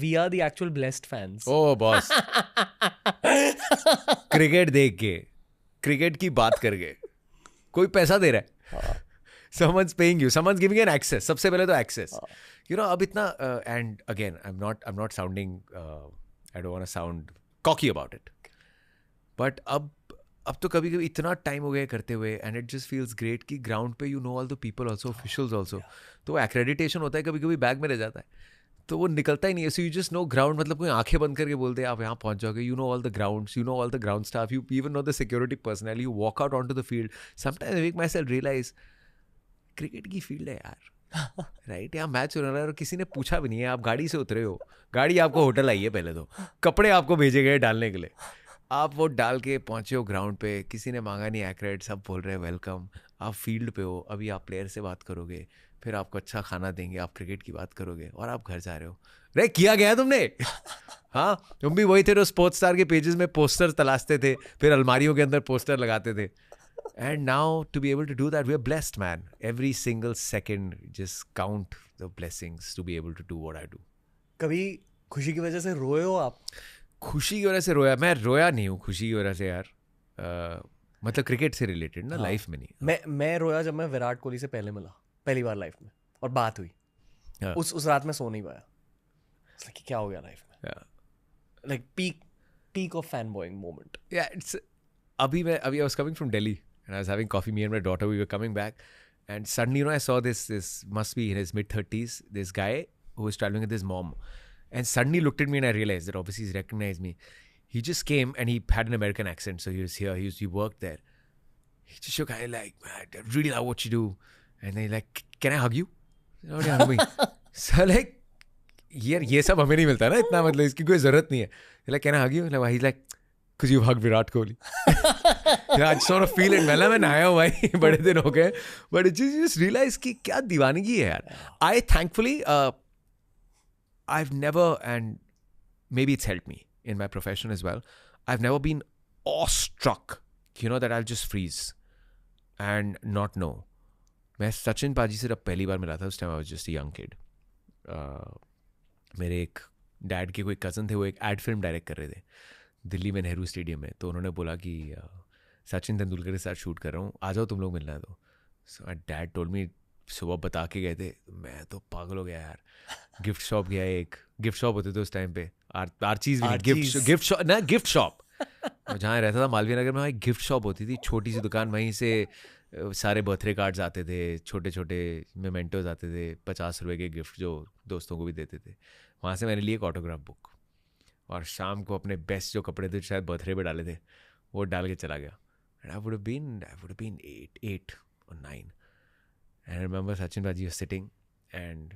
we are the actual blessed fans. Oh boss, cricket देख के, क्रिकेट की बात करके, कोई पैसा दे रहा है, someone's paying you, someone's giving you an access. सबसे पहले तो access. अब इतना and again I'm not sounding I don't want to sound cocky about it, but अब तो कभी कभी इतना टाइम हो गया करते हुए, and it just feels great कि ग्राउंड पे all the people also, officials also. तो एक्रेडिटेशन होता है, कभी कभी बैग में रह जाता है. तो वो निकलता ही नहीं है. So you just know ground, मतलब कोई आंखें बंद करके बोलते हैं आप यहाँ पहुंच जाओगे. You know all the grounds, you know all the ground staff, you even know the security personnel. You walk out on to the field. Sometimes I make myself realise cricket की field है यार. Right, यहाँ match हो रहा है और किसी ने पूछा भी नहीं है. आप गाड़ी से उतरे हो, गाड़ी आपको होटल आई है, पहले तो कपड़े आपको भेजे गए डालने के लिए, आप वो डाल के पहुंचे हो ग्राउंड पे, किसी ने मांगा नहीं एक्रेट, सब बोल रहे हैं वेलकम. आप फील्ड पे हो, अभी आप प्लेयर से बात करोगे, फिर आपको अच्छा खाना देंगे, आप क्रिकेट की बात करोगे और आप घर जा रहे हो. रे किया गया तुमने. हाँ, तुम भी वही थे जो स्पोर्ट्स स्टार के पेजेस में पोस्टर तलाशते थे, फिर अलमारियों के अंदर पोस्टर लगाते थे. And now to be able to do that, we are blessed, man. Every single second, just count the blessings to be able to do what I do. कभी खुशी की वजह से रोए हो आप? खुशी की वजह से रोया? मैं रोया नहीं हूँ खुशी की वजह से यार. मतलब क्रिकेट से रिलेटेड ना, लाइफ में नहीं. मैं रोया जब मैं विराट कोहली से पहले मिला, पहली बार लाइफ में, और बात हुई. उस रात में सो नहीं पाया. कि क्या हो गया लाइफ में. Like peak of fanboying moment. Yeah, it's I was coming from Delhi and I was having coffee. Me and my daughter, we were coming back, and suddenly, I saw this must be in his mid-30s, this guy who was traveling with his mom, and suddenly looked at me, and I realized that obviously he's recognized me. He just came and he had an American accent, so he was here. He worked there. He just shook hands like, man, I really love what you do, and then like, can I hug you? Oh, yeah, hug me. So like, यार ये सब हमें नहीं मिलता ना इतना, मतलब इसकी कोई जरूरत नहीं है. Like, can I hug you? Like, he's like, because you've hugged Virat Kohli. Yeah, I just sort of feel it. मैं नहाया हूँ भाई, बड़े दिन हो गए. But it just realize कि क्या दीवानगी है यार. I thankfully, I've never, and maybe it's helped me in my profession as well, I've never been awestruck, that I'll just freeze and not know. मैं सचिन पाजी से जब पहली बार मिला था, उस time I was just a young kid. मेरे एक डैड के कोई कज़न थे, वो एक एड फिल्म डायरेक्ट कर रहे थे दिल्ली में नेहरू स्टेडियम में. तो उन्होंने बोला कि सचिन तेंदुलकर के साथ शूट कर रहा हूँ, आ जाओ तुम लोग मिलना है. तो so my dad told me, सुबह बता के गए थे. मैं तो पागल हो गया यार. गिफ्ट शॉप गया, एक गिफ्ट शॉप होते थे उस टाइम पे, आर्चीज गिफ्ट शॉप ना, गिफ्ट शॉप जहाँ रहता था मालवीय नगर में, वहाँ एक गिफ्ट शॉप होती थी, छोटी सी दुकान. वहीं से सारे बर्थडे कार्ड्स आते थे, छोटे छोटे मेमेंटोज आते थे, 50 रुपये के गिफ्ट जो दोस्तों को भी देते थे. वहाँ से मैंने लिए एक ऑटोग्राफ बुक, और शाम को अपने बेस्ट जो कपड़े थे शायद बर्थडे पे डाले थे, वो डाल के चला गया. And I would have been 8 or 9. And I remember Sachin Baji was sitting, and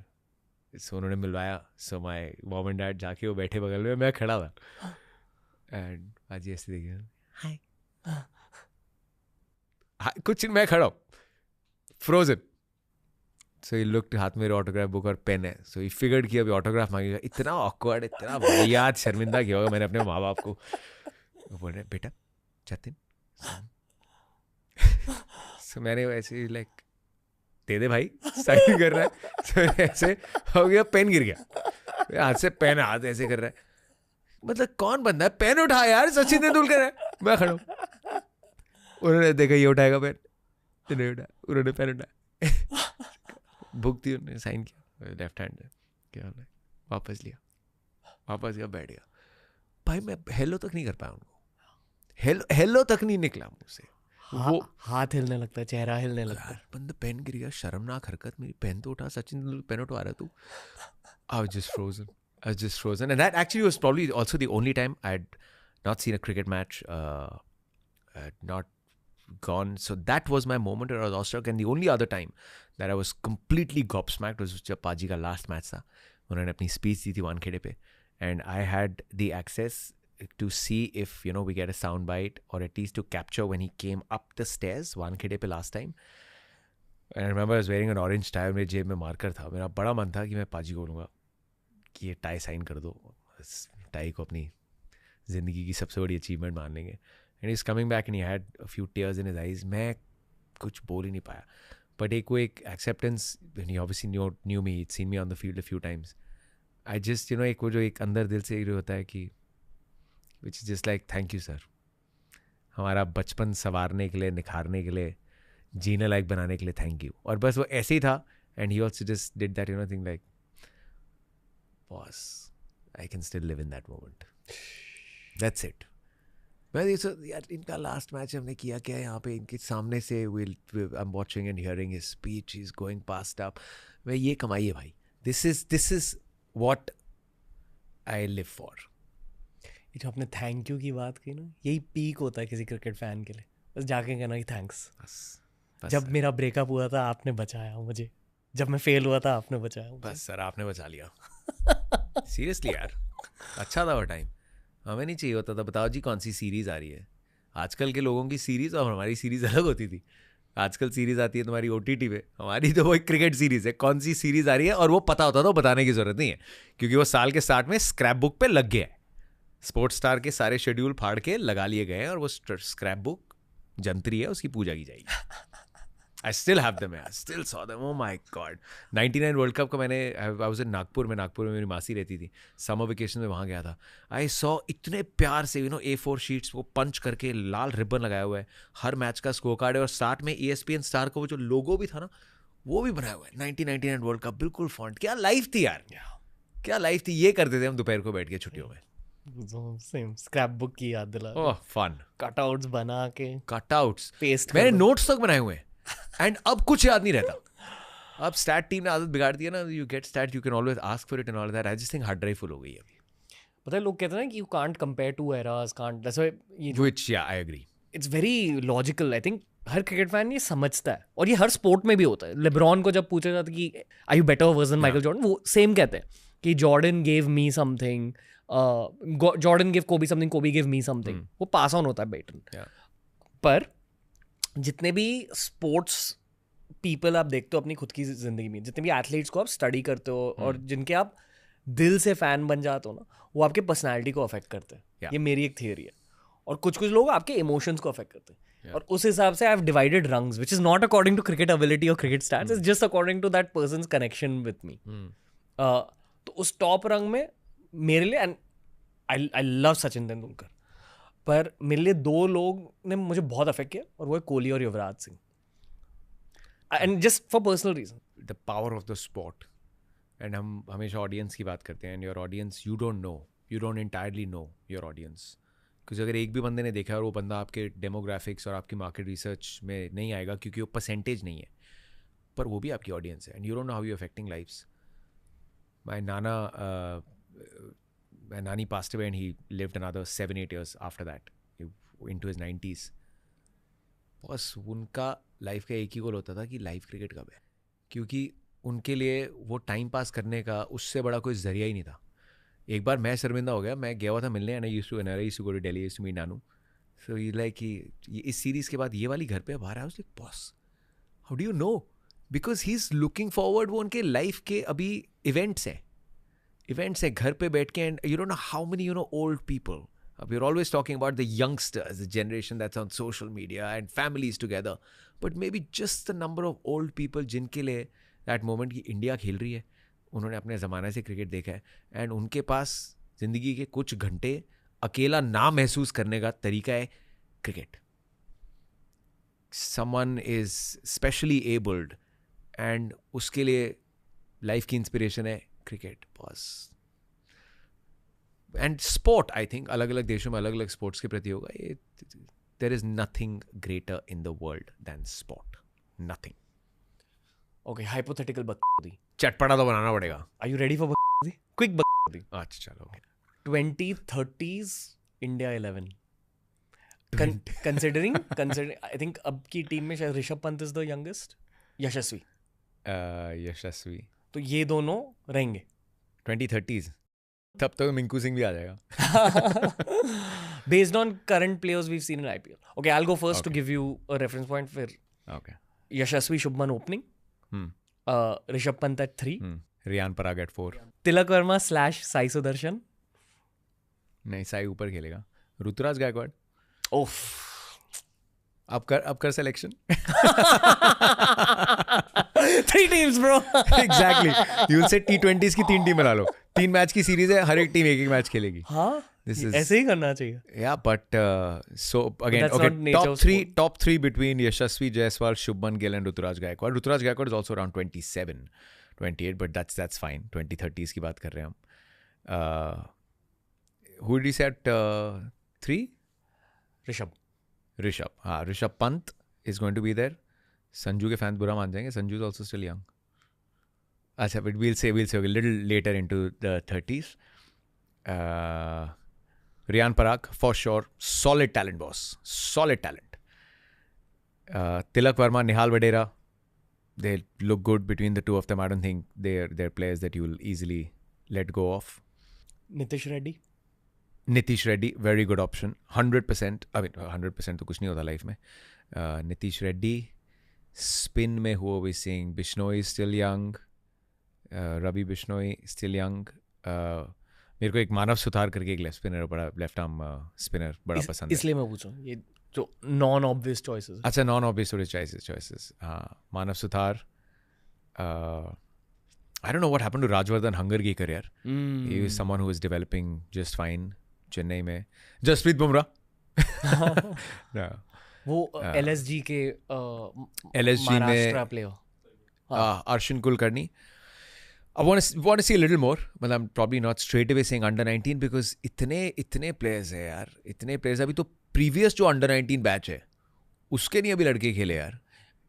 so उन्होंने मिलवाया. So my mom and dad जाके वो बैठे बगल में, मैं खड़ा था. And बाजी ऐसे देखे, हाय, कुछ मैं खड़ा हूँ, फ्रोजन. सो ही लुक्ड, हाथ में ऑटोग्राफ बुक और पेन है. सो ही फिगर्ड कि अभी ऑटोग्राफ मांगेगा. इतना ऑकवर्ड, इतना वाहियात, शर्मिंदा किया होगा मैंने अपने माँ बाप को. वो बोल रहे बेटा जतिन. सो मैंने ऐसे लाइक, दे दे भाई, साइन कर रहा है. सो ऐसे हो गया, पेन गिर गया हाथ से, पेन हाथ ऐसे कर रहा है. मतलब कौन बंदा है, पेन उठा यार, सचिन तेंदुलकर है. मैं खड़ा हूँ. उन्होंने देखा ये उठाएगा पेन, नहीं उठाया. उन्होंने पेन उठाया, बुक थी, उन्होंने साइन किया लेफ्ट हैंड से, क्या वापस लिया, बैठ गया. भाई मैं हेलो तक नहीं कर पाया उनको, हेलो तक नहीं निकला मुझसे. वो हाथ हिलने लगता है, चेहरा हिलने लगता है. बंदा पेन गिर गया, शर्मनाक हरकत. मेरी पेन तो उठा, सचिन तेंदुलकर पेन उठा रहा तू. I was just frozen. And that actually was probably also the only time I had not seen a cricket match, not gone. So that was my moment where I was awestruck. And the only other time that I was completely gobsmacked was जब पाजी का last match था. उन्होंने अपनी speech दी थी वानखेड़े पे, and I had the access to see if we get a sound bite, or at least to capture when he came up the stairs Wankhede पे last time. And I remember I was wearing an orange tie, मेरे जेब में marker था. मेरा बड़ा मन था कि मैं पाजी को बोलूँगा कि ये टाई साइन कर दो, इस टाई को अपनी ज़िंदगी की सबसे बड़ी अचीवमेंट मान लेंगे. And is coming back and he had a few tears in his eyes. मैं कुछ बोल ही नहीं पाया, बट वो एक acceptance. He obviously new me, it scene me on the field a few times. I just एक वो जो एक अंदर दिल से एक होता है कि which is just like thank you sir, हमारा बचपन संवारने के लिए, निखारने के लिए, जीने लायक बनाने के लिए थैंक यू. और बस वो ऐसे ही था. And he also just did that thing like, boss, I can still live in that moment. That's it. मैं यार इनका लास्ट मैच हमने किया क्या यहाँ पे इनके सामने से. I'm watching and hearing his speech. He's going past up. मैं ये कमाई है भाई. This is what I live for. ये जो आपने थैंक यू की बात की ना, यही पीक होता है किसी क्रिकेट फैन के लिए, बस जाके कहना कि थैंक्स। बस जब मेरा ब्रेकअप हुआ था आपने बचाया मुझे, जब मैं फेल हुआ था आपने बचाया मुझे। बस सर आपने बचा लिया। सीरियसली यार, अच्छा था वो टाइम, हमें नहीं चाहिए होता था। बताओ जी कौन सी सीरीज आ रही है आजकल के लोगों की सीरीज, और हमारी सीरीज अलग होती थी। आजकल सीरीज आती है तुम्हारी OTT पे, हमारी तो वो एक क्रिकेट सीरीज है। कौन सी सीरीज आ रही है और वो पता होता था, बताने की जरूरत नहीं है, क्योंकि वो साल के स्टार्ट में स्क्रैप बुक पे लग गया है। स्पोर्ट्स स्टार के सारे शेड्यूल फाड़ के लगा लिए गए हैं, और वो स्क्रैप बुक जंतरी है, उसकी पूजा की जाएगी। I still have them, I still saw them. Oh my God. 99 world cup का मैंने, I was in नागपुर में मेरी मासी रहती थी, समर वेकेशन में वहाँ गया था। I saw इतने प्यार से A4 शीट्स वो पंच करके लाल रिबन लगाया हुआ है, हर मैच का स्कोर कार्ड है, और साथ में ESPN स्टार का वो जो लोगो भी था ना, वो भी बनाया हुआ है। 1999 वर्ल्ड कप, बिल्कुल फॉन्ट। क्या लाइफ थी यार, क्या लाइफ थी। ये करते थे हम दोपहर को बैठ के छुट्टियों में। सेम स्क्रैप बुक की याद दिला। ओह फन। कटआउट्स बना के, कटआउट्स पेस्ट मैंने नोट्स तक बनाए हुए हैं, एंड अब कुछ याद नहीं रहता। अब स्टैट टीम ने आदत बिगाड़ दी है ना, you get stat, you can always ask for it and all that. I just think hard drive full हो गई है अभी। पता है लोग कहते हैं ना कि you can't compare two eras, can't, that's why which या I agree, it's very logical. I think हर क्रिकेट फैन ये समझता है, और ये हर स्पोर्ट में भी होता है। लेब्रॉन को जब पूछा जाता है कि are you better version Michael Jordan, वो सेम कहते हैं कि Jordan gave me something, Jordan give Kobe something, Kobe give me something. वो पास ऑन होता है बेटन। पर जितने भी स्पोर्ट्स पीपल आप देखते हो अपनी खुद की जिंदगी में, जितने भी एथलीट्स को आप स्टडी करते हो और जिनके आप दिल से फैन बन जाते हो ना, वो आपके पर्सनालिटी को अफेक्ट करते हैं। ये मेरी एक थियरी है। और कुछ कुछ लोग आपके इमोशंस को अफेक्ट करते हैं, और उस हिसाब से I have divided rungs, which is not according to cricket ability और cricket stats, it's just according to that person's connection with me. तो उस टॉप रंग में मेरे लिए, and I love Sachin Tendulkar, पर मेरे लिए दो लोग ने मुझे बहुत अफेक्ट किया, और वो है कोहली और Yuvraj Singh. And just for personal reason, the power of the sport. And हम हमेशा ऑडियंस की बात करते हैं, and your audience, you don't entirely know your audience. क्योंकि अगर एक भी बंदे ने देखा और वो बंदा आपके डेमोग्राफिक्स और आपकी मार्केट रिसर्च में नहीं आएगा, क्योंकि वो परसेंटेज नहीं है, पर वो भी आपकी ऑडियंस है, and you don't know how you affecting lifes. My नानी passed away, and he lived another 7-8 years after that, into his 90s. बस उनका लाइफ का एक ही गोल होता था कि लाइव क्रिकेट कब है, क्योंकि उनके लिए वो टाइम पास करने का उससे बड़ा कोई जरिया ही नहीं था। एक बार मैं शर्मिंदा हो गया, मैं गया हुआ था मिलने, and I used to go to Delhi, used to meet नानू। सो ही लाइक कि इस सीरीज़ के बाद ये वाली घर पे बाहर आया, उसने boss how do you know, because he is looking forward. वो उनके लाइफ के अभी इवेंट्स है घर पे बैठ के, and you don't know how many old people, we're always talking about the youngsters, the generation that's on social media and families together, but maybe just the number of old people जिनके लिए that moment की India खेल रही है, उन्होंने अपने ज़माने से क्रिकेट देखा है, एंड उनके पास ज़िंदगी के कुछ घंटे अकेला ना महसूस करने का तरीका है cricket. someone is specially abled, and उसके लिए लाइफ की इंस्पिरेशन है क्रिकेट। बस एंड स्पोर्ट, आई थिंक अलग अलग देशों में अलग अलग स्पोर्ट्स के प्रति होगा ये। There is nothing greater in the world than sport, nothing. Okay, hypothetical बकचोदी, चटपटा तो बनाना पड़ेगा। आर यू रेडी फॉर बकचोदी? क्विक बकचोदी। अच्छा चलो, 2030s India 11 considering I think अब की टीम में शायद Rishabh Pant is the youngest, Yashasvi. तो ये दोनों रहेंगे 2030s, तब तक मिंकू सिंह भी आ जाएगा। Based on current players we've seen in IPL. Okay, I'll go first to give you a reference point. फिर okay, Yashasvi Shubman opening, Rishabh Pant at 3, Riyan Parag at 4, Tilak Varma / Sai Sudarshan. नहीं, साई ऊपर खेलेगा। ऋतुराज गायकवाड़। ओफ, अब कर selection. 3 teams bro। Exactly, you will say T20s की 3 team बना लो, 3 match की series है, हर एक टीम एक मैच खेलेगी। हाँ, ऐसे ही करना चाहिए। Yeah, but so again, okay, top three between Yashasvi Jaiswal, Shubman Gill and Ruturaj Gaikwad. Ruturaj Gaikwad is also around 27, 28, but that's fine. 2030s की बात कर रहे हैं हम। Who did you say at 3? Rishabh, हाँ, Rishabh Pant is going to be there. Sanju के fans बुरा मान जाएंगे, Sanju is also still young. अच्छा, but we'll say a little later into the 30s. Riyan Parag, for sure, solid talent, boss. Solid talent. Tilak Verma, Nihal Vadera, they look good between the two of them. I don't think they're players that you'll easily let go of. Nitish Reddy, very good option. 100%. I mean, 100% तो कुछ नहीं होता life में. Nitish Reddy. Spin में who are we seeing? Bishnoi is still young. Ravi Bishnoi still young. मेरे को एक मानव सुथार करके एक लेफ्ट स्पिनर बड़ा लेफ्ट आर्म स्पिनर बड़ा पसंद है. इसलिए मैं पूछूं ये जो नॉन ऑब्वियस चॉइसेस. अच्छा, नॉन ऑब्वियस चॉइसेस. हाँ, मानव Suthar. I don't know what happened to Rajvardhan Hunger की career. He was someone who was developing just fine. Chennai में. Jasprit Bumrah. No. वो LSG के LSG Maharashtra player. Arshin Kulkarni. I want to see a little more, but I'm probably not straight away saying under 19 because इतने players है यार. इतने players. अभी तो previous जो under 19 batch है उसके नहीं अभी लड़के खेले यार.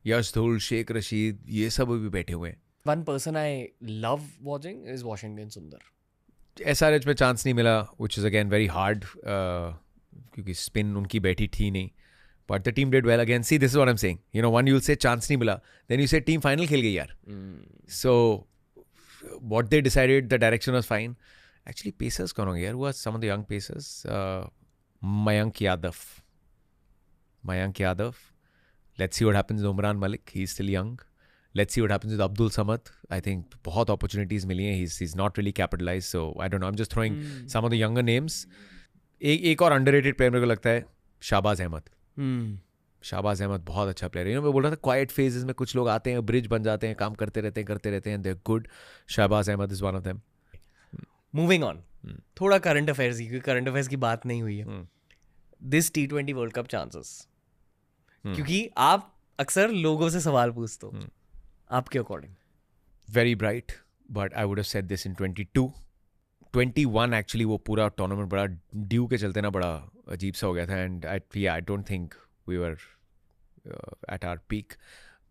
यश धुल, शेख रशीद, ये सब अभी बैठे हुए हैं. One person I love watching is Washington Sundar. SRH में चांस नहीं मिला, which is again very hard क्योंकि स्पिन उनकी बैठी थी नहीं. But the team did well again. See, this is what I'm saying. You know, one you'll say chance नहीं मिला, then you say team final खेल गई यार. So what they decided, the direction was fine. Actually, pacers कौन होंगे यार? Who are some of the young pacers? Mayank Yadav. Let's see what happens with Umran Malik. He's still young. Let's see what happens with Abdul Samad. I think बहुत opportunities मिली हैं. He's not really capitalized. So I don't know. I'm just throwing some of the younger names. एक और underrated player मेरे को लगता है शाहबाज अहमद. शाहबाज अहमद बहुत अच्छा प्लेयर है. मैं बोल रहा था क्वाइट फेजेस में कुछ लोग आते हैं, ब्रिज बन जाते हैं, काम करते रहते हैं. They are good. Shahbaz Ahmed is one of them. Moving on, थोड़ा करंट अफेयर्स की, क्योंकि करंट अफेयर्स की बात नहीं हुई है. This T20 world cup chances, क्योंकि आप अक्सर लोगों से सवाल पूछते हो, आपके according? Very bright, but I would have said this in 22. 21 actually वो पूरा टूर्नामेंट बड़ा ड्यू के चलते ना बड़ा अजीब सा हो गया था. And I don't think we were at our peak.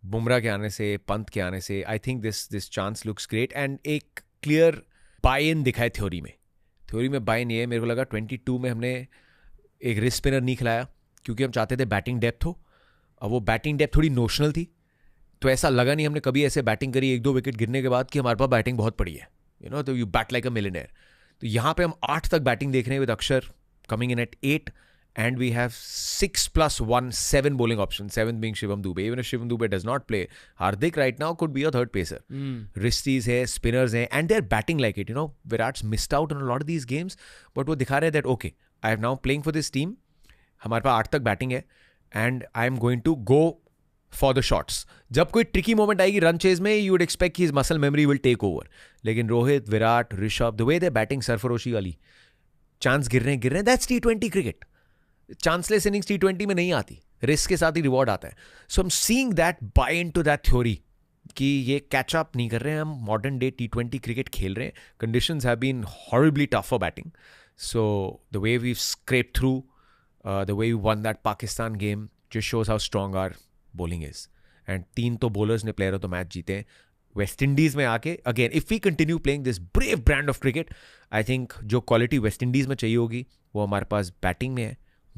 Bumrah के आने से, पंत के आने से, I think this chance looks great. And एक क्लियर बाय इन दिखा है थ्योरी में बाय इन ये मेरे को लगा 22 में हमने एक रिस्ट स्पिनर नहीं खिलाया क्योंकि हम चाहते थे बैटिंग डेप्थ हो. अब वो बैटिंग डेप्थ थोड़ी नोशनल थी, तो ऐसा लगा नहीं हमने कभी ऐसे बैटिंग करी 1-2 विकेट गिरने के बाद कि हमारे पास बैटिंग बहुत पड़ी है. यू नो, तो you bat like a millionaire. तो यहाँ पे हम 8 तक बैटिंग देख रहे हैं with Axar coming in at 8 and we have 6+1 7 bowling options, 7th being Shivam Dube. Even if Shivam Dube does not play, Hardik right now could be a third pacer. Risties hai, spinners hai, and they're batting like it. You know, Virat's missed out on a lot of these games, but वो दिखा रहे हैं that okay, I am now playing for this team. हमारे पास 8 तक batting है and I am going to go for the shots. जब कोई tricky moment आएगी रन चेज में, you would expect his muscle memory will take over. लेकिन Rohit, Virat, Rishabh, the way they're batting सरफरोशी वाली, chance गिर रहे हैं, that's T20 cricket. चांसलेस innings T20 में नहीं आती, रिस्क के साथ ही रिवॉर्ड आता है. So I am seeing that buy into that theory कि ये कैच अप नहीं कर रहे हैं, हम मॉडर्न डे T20 क्रिकेट खेल रहे हैं. Conditions have been horribly tough for batting. So the way we scrape through, the way we won that Pakistan game just shows how strong our bowling is. And 3 तो bowlers ने player तो match जीते हैं. Waste Indies में आके again if we continue playing this brave brand of cricket, I think जो quality West Indies में चाहिए होगी वो हमारे पास बैटिंग में है,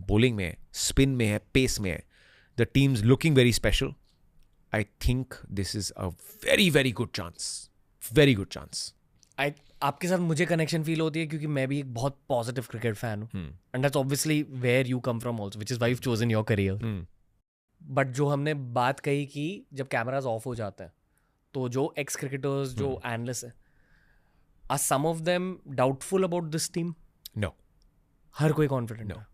bowling में है, स्पिन में है, पेस में है. The teams looking very special. I think this is a very very good chance. आपके साथ मुझे कनेक्शन फील होती है क्योंकि मैं भी एक बहुत पॉजिटिव क्रिकेट फैन हूँ, and that's obviously where you come from also, which is why you chosen your career. But जो हमने बात कही कि जब कैमराज ऑफ हो जाते हैं तो जो एक्स क्रिकेटर्स, जो एनालिस्ट हैं, are some of them doubtful about this team? No, हर कोई कॉन्फिडेंट है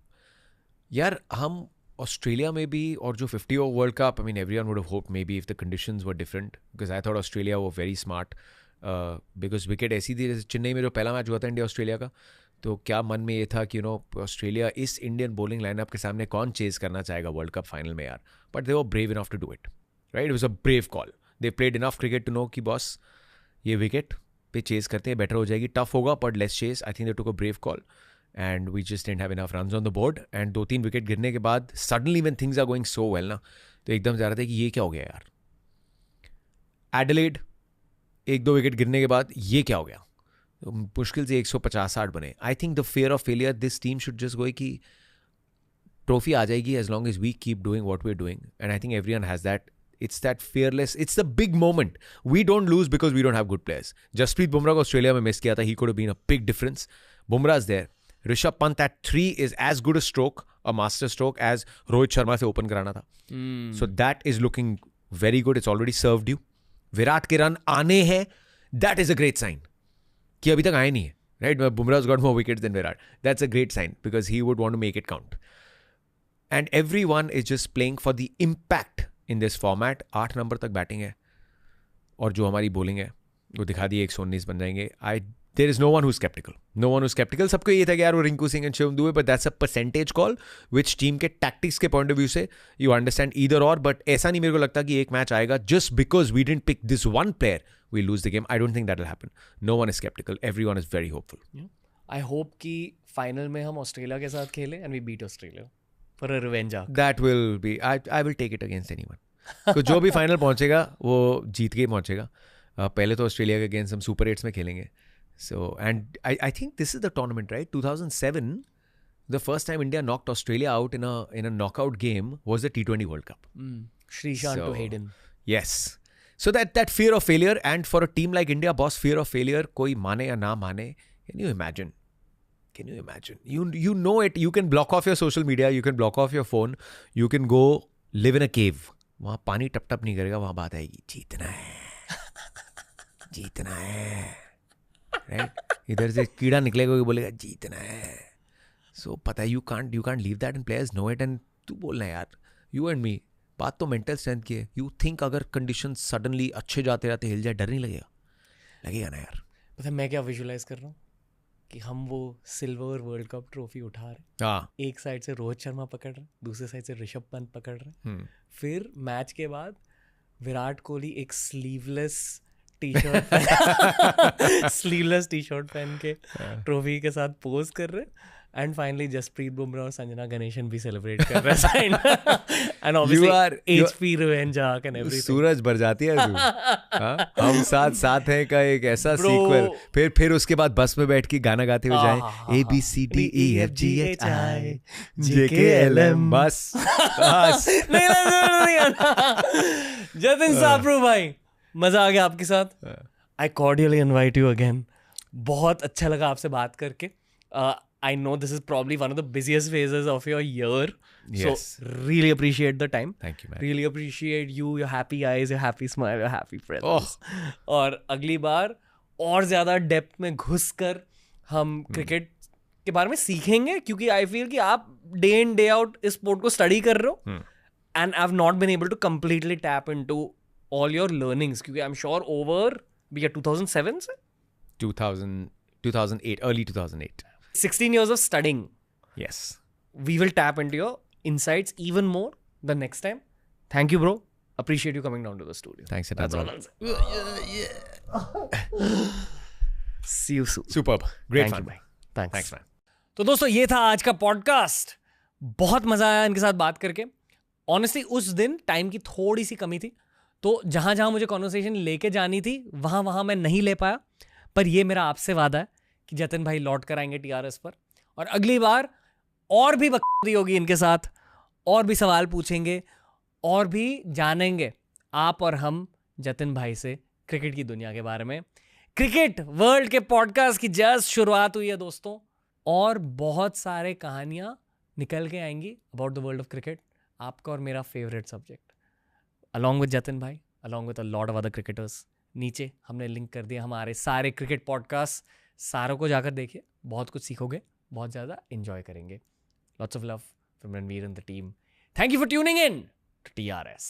यार. हम ऑस्ट्रेलिया में भी, और जो 50 over world cup, I mean everyone would have hoped may be if the conditions were different, because I thought Australia वो वेरी स्मार्ट, बिकॉज विकेट ऐसी थी. जैसे चेन्नई में जो पहला मैच हुआ था इंडिया ऑस्ट्रेलिया का, तो क्या मन में ये था कि यू नो ऑस्ट्रेलिया इस इंडियन बॉलिंग लाइनअप के सामने कौन चेज करना चाहेगा वर्ल्ड कप फाइनल में यार. But they were brave enough to do it, right. It was a brave call. They played enough cricket to know कि बॉस ये विकेट पे चेज करते हैं, बेटर हो जाएगी, टफ होगा but let's chase. I think they took a brave call and we just didn't have enough runs on the board. and 2-3 wicket गिरने के बाद suddenly when things are going so well ना, तो एकदम जा रहा था कि ये क्या हो गया यार. Adelaide, 1-2 विकेट गिरने के बाद ये क्या हो गया, मुश्किल से 150-60 बने. I think the fear of failure, this team should just go कि ट्रॉफी आ जाएगी as long as we keep doing what we are doing. And I think everyone has that. It's that fearless, it's the big moment. We don't lose because we don't have good players. Jasprit Bumrah को Australia में miss किया था. He could have been a big difference. Bumrah's there. Rishabh Pant at 3 is as good a stroke, a master stroke, as Rohit Sharma से open कराना था. So that is looking very good. It's already served you. Virat के run आने हैं. That is a great sign. कि अभी तक आए नहीं है. Right? Bumrah's got more wickets than Virat. That's a great sign because he would want to make it count. And everyone is just playing for the impact. In this format 8 number तक batting है और जो हमारी bowling है वो दिखा दी 119 बन जाएंगे. There is no one who sceptical. सबको ये था कि यार वो Rinku Singh and Shivam Dube, but that's a percentage call which team के टैक्टिक्स के पॉइंट ऑफ व्यू से you understand either or. But ऐसा नहीं मेरे को लगता कि एक मैच आएगा just because we didn't pick this one player we lose the game. I don't think that will happen. No one is sceptical. Everyone is very hopeful. I hope कि final में हम ऑस्ट्रेलिया के साथ खेलें and we beat Australia for a revenge arc. That will be, I will take it against anyone. तो जो भी final पहुंचेगा वो जीत के ही पहुंचेगा. पहले तो ऑस्ट्रेलिया के अगेंस्ट हम सुपर 8s में खेलेंगे. So and I think this is the tournament, right? 2007 the first time India knocked Australia out in a knockout game was the T20 world cup. Sreesanth to Hayden. Yes. So that fear of failure, and for a team like India, boss, fear of failure, कोई माने या ना माने, can you imagine? You know it. You can block off your social media, you can block off your phone, you can go live in a cave. वहाँ पानी टप टप नहीं करेगा, वहाँ बात आएगी जीतना है. राइट? इधर से कीड़ा निकलेगा, कोई बोलेगा जीतना है. सो पता है, you can't leave that and players know it. And तू बोलना यार, यू एंड मी, बात तो मेंटल स्ट्रेंथ की है. यू थिंक अगर कंडीशन सडनली अच्छे जाते रहते हिल जाए, डर नहीं लगेगा ना यार. पता है मैं क्या विजुलाइज कर रहा हूँ कि हम वो सिल्वर वर्ल्ड कप ट्रॉफी उठा रहे. हाँ. एक साइड से रोहित शर्मा पकड़ रहे, दूसरे साइड से ऋषभ पंत पकड़ रहे. फिर मैच के बाद विराट कोहली एक स्लीवलेस टी शर्ट पहन के ट्रॉफी के साथ पोज कर रहे. एंड फाइनली जसप्रीत बुमराह और संजना गणेशन भी सेलिब्रेट कर रहे हैं. And obviously HP revenge arc and everything. सूरज भर जाती है तू. हम साथ हैं का एक ऐसा सीक्वल. फिर उसके बाद बस में बैठ के गाना गाते हुए जाए ABCDEFGHIJKLM. बस. जतिन सापरू भाई, मजा आ गया आपके साथ. आई कॉर्डियली इनवाइट यू अगेन. बहुत अच्छा लगा आपसे बात करके. I know this is probably one of the busiest phases of your year. Yes. So really appreciate the time. Thank you, man. Really appreciate you, your happy eyes, your happy smile, your happy presence. और अगली बार और ज़्यादा depth में घुस कर हम cricket के बारे में सीखेंगे, क्योंकि आई फील कि आप डे इन डे आउट इस स्पोर्ट को स्टडी कर रहे हो and I have not been able to completely tap into all your learnings, क्योंकि आई एम श्योर ओवर 2007 से 2008, early 2008. 16 years of studying. Yes. We will tap into your insights even more the next time. Thank you, bro. Appreciate you coming down to the studio. Thanks, That's all I'll say. See you soon. Superb. Great fun. Thanks, man. तो दोस्तों, ये था आज का podcast. बहुत मजा आया इनके साथ बात करके. ऑनेस्टली उस दिन टाइम की थोड़ी सी कमी थी, तो जहां मुझे कॉन्वर्सेशन लेके जानी थी वहां मैं नहीं ले पाया. पर ये मेरा आपसे वादा है कि जतिन भाई लौट कर आएंगे TRS पर, और अगली बार और भी बकवास होगी इनके साथ, और भी सवाल पूछेंगे, और भी जानेंगे आप और हम जतिन भाई से क्रिकेट की दुनिया के बारे में. क्रिकेट वर्ल्ड के पॉडकास्ट की जस्ट शुरुआत हुई है दोस्तों, और बहुत सारे कहानियां निकल के आएंगी about the world of cricket. आपका और मेरा favourite subject, along with Jatin भाई, along with a lot of other cricketers. नीचे हमने लिंक कर दिया हमारे सारे क्रिकेट पॉडकास्ट. सारों को जाकर देखिए, बहुत कुछ सीखोगे, बहुत ज़्यादा एंजॉय करेंगे. Lots of love from Ranveer and the team. Thank you for tuning in to TRS.